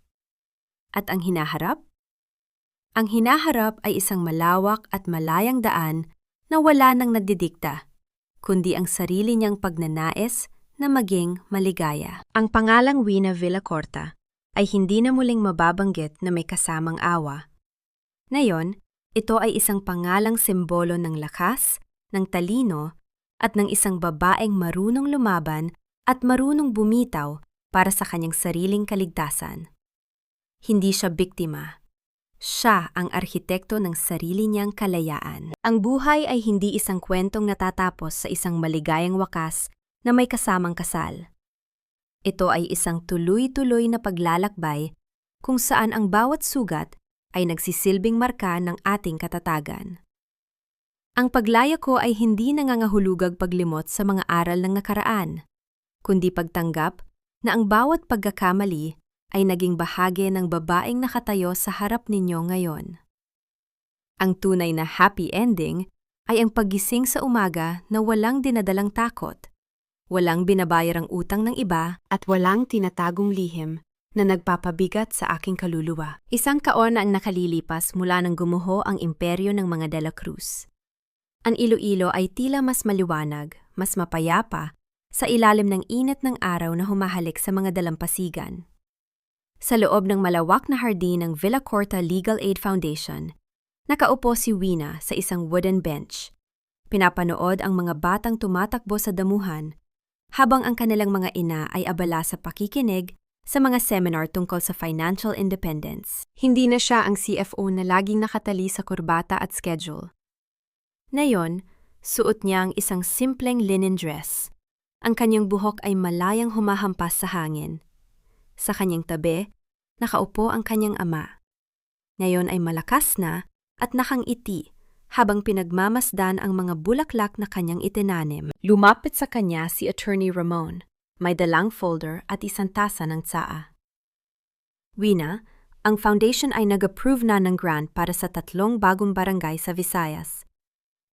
At ang hinaharap? Ang hinaharap ay isang malawak at malayang daan na wala nang nagdidikta, kundi ang sarili niyang pagnanais na maging maligaya. Ang pangalang Wina Villacorta ay hindi na muling mababanggit na may kasamang awa. Ngayon, ito ay isang pangalang simbolo ng lakas, ng talino, at ng isang babaeng marunong lumaban at marunong bumitaw para sa kanyang sariling kaligtasan. Hindi siya biktima. Siya ang arkitekto ng sarili niyang kalayaan. Ang buhay ay hindi isang kwentong natatapos sa isang maligayang wakas na may kasamang kasal. Ito ay isang tuloy-tuloy na paglalakbay kung saan ang bawat sugat ay nagsisilbing marka ng ating katatagan. Ang paglaya ko ay hindi nangangahulugag paglimot sa mga aral ng nakaraan, kundi pagtanggap na ang bawat pagkakamali ay naging bahagi ng babaeng nakatayo sa harap ninyo ngayon. Ang tunay na happy ending ay ang paggising sa umaga na walang dinadalang takot, walang binabayarang utang ng iba at walang tinatagong lihim na nagpapabigat sa aking kaluluwa. Isang taon na ang nakalilipas mula nang gumuho ang imperyo ng mga De La Cruz. Ang Iloilo ay tila mas maliwanag, mas mapayapa, sa ilalim ng init ng araw na humahalik sa mga dalampasigan. Sa loob ng malawak na hardin ng Villacorta Legal Aid Foundation, nakaupo si Wina sa isang wooden bench. Pinapanood ang mga batang tumatakbo sa damuhan habang ang kanilang mga ina ay abala sa pakikinig sa mga seminar tungkol sa financial independence. Hindi na siya ang CFO na laging nakatali sa kurbata at schedule. Ngayon, suot niya ang isang simpleng linen dress. Ang kanyang buhok ay malayang humahampas sa hangin. Sa kanyang tabi, nakaupo ang kanyang ama. Ngayon ay malakas na at nakangiti habang pinagmamasdan ang mga bulaklak na kanyang itinanim. Lumapit sa kanya si Attorney Ramon, may dalang folder at isang tasa ng tsaa. Wina, ang foundation ay nag-approve na ng grant para sa 3 bagong barangay sa Visayas.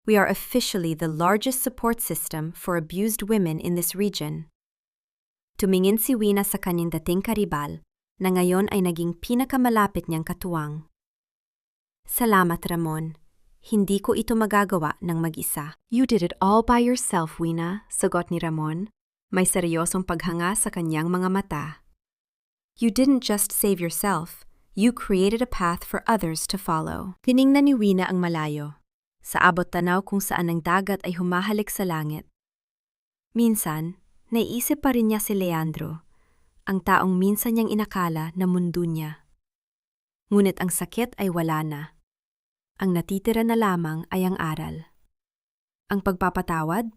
We are officially the largest support system for abused women in this region. Tumingin si Wina sa kanyang dating karibal na ngayon ay naging pinakamalapit niyang katuwang. Salamat, Ramon. Hindi ko ito magagawa ng mag-isa. You did it all by yourself, Wina, sagot ni Ramon. May seryosong paghanga sa kanyang mga mata. You didn't just save yourself, you created a path for others to follow. Tiningnan ni Wina ang malayo. Sa abot tanaw kung saan ang dagat ay humahalik sa langit. Minsan, naiisip pa rin niya si Leandro, ang taong minsan niyang inakala na mundo niya. Ngunit ang sakit ay wala na. Ang natitira na lamang ay ang aral. Ang pagpapatawad?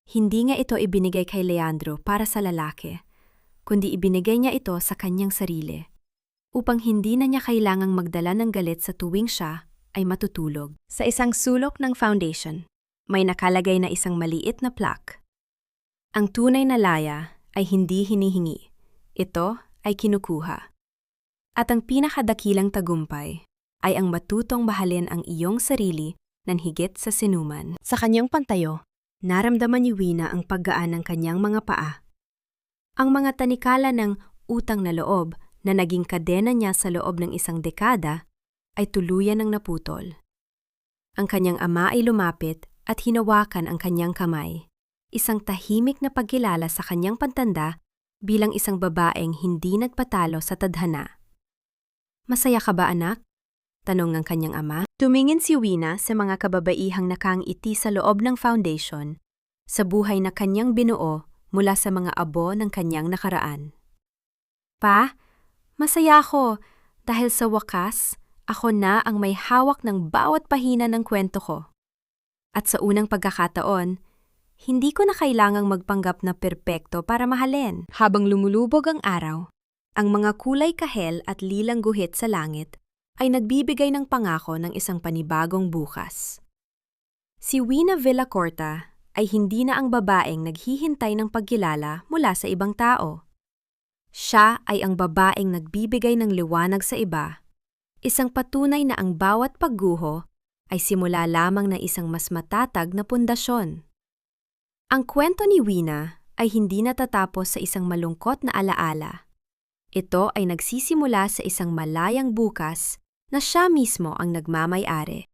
Hindi nga ito ibinigay kay Leandro para sa lalaki, kundi ibinigay niya ito sa kanyang sarili, upang hindi na niya kailangang magdala ng galit sa tuwing siya ay matutulog. Sa isang sulok ng foundation, may nakalagay na isang maliit na plaque. Ang tunay na laya ay hindi hinihingi. Ito ay kinukuha. At ang pinakadakilang tagumpay ay ang matutong mahalin ang iyong sarili ng higit sa sinuman. Sa kanyang pantayo, naramdaman ni Wina ang paggaan ng kanyang mga paa. Ang mga tanikala ng utang na loob na naging kadena niya sa loob ng isang dekada ay tuluyan ng naputol. Ang kanyang ama ay lumapit at hinawakan ang kanyang kamay, isang tahimik na pagkilala sa kanyang pantanda bilang isang babaeng hindi nagpatalo sa tadhana. Masaya ka ba, anak? Tanong ng kanyang ama. Tumingin si Wina sa mga kababaihang nakangiti sa loob ng foundation, sa buhay na kanyang binuo mula sa mga abo ng kanyang nakaraan. Pa, masaya ako dahil sa wakas, ako na ang may hawak ng bawat pahina ng kwento ko. At sa unang pagkakataon, hindi ko na kailangang magpanggap na perpekto para mahalin. Habang lumulubog ang araw, ang mga kulay kahel at lilang guhit sa langit ay nagbibigay ng pangako ng isang panibagong bukas. Si Wina Villacorta ay hindi na ang babaeng naghihintay ng pagkilala mula sa ibang tao. Siya ay ang babaeng nagbibigay ng liwanag sa iba, isang patunay na ang bawat pagguho ay simula lamang ng isang mas matatag na pundasyon. Ang kwento ni Wina ay hindi natatapos sa isang malungkot na alaala. Ito ay nagsisimula sa isang malayang bukas na siya mismo ang nagmamay-ari.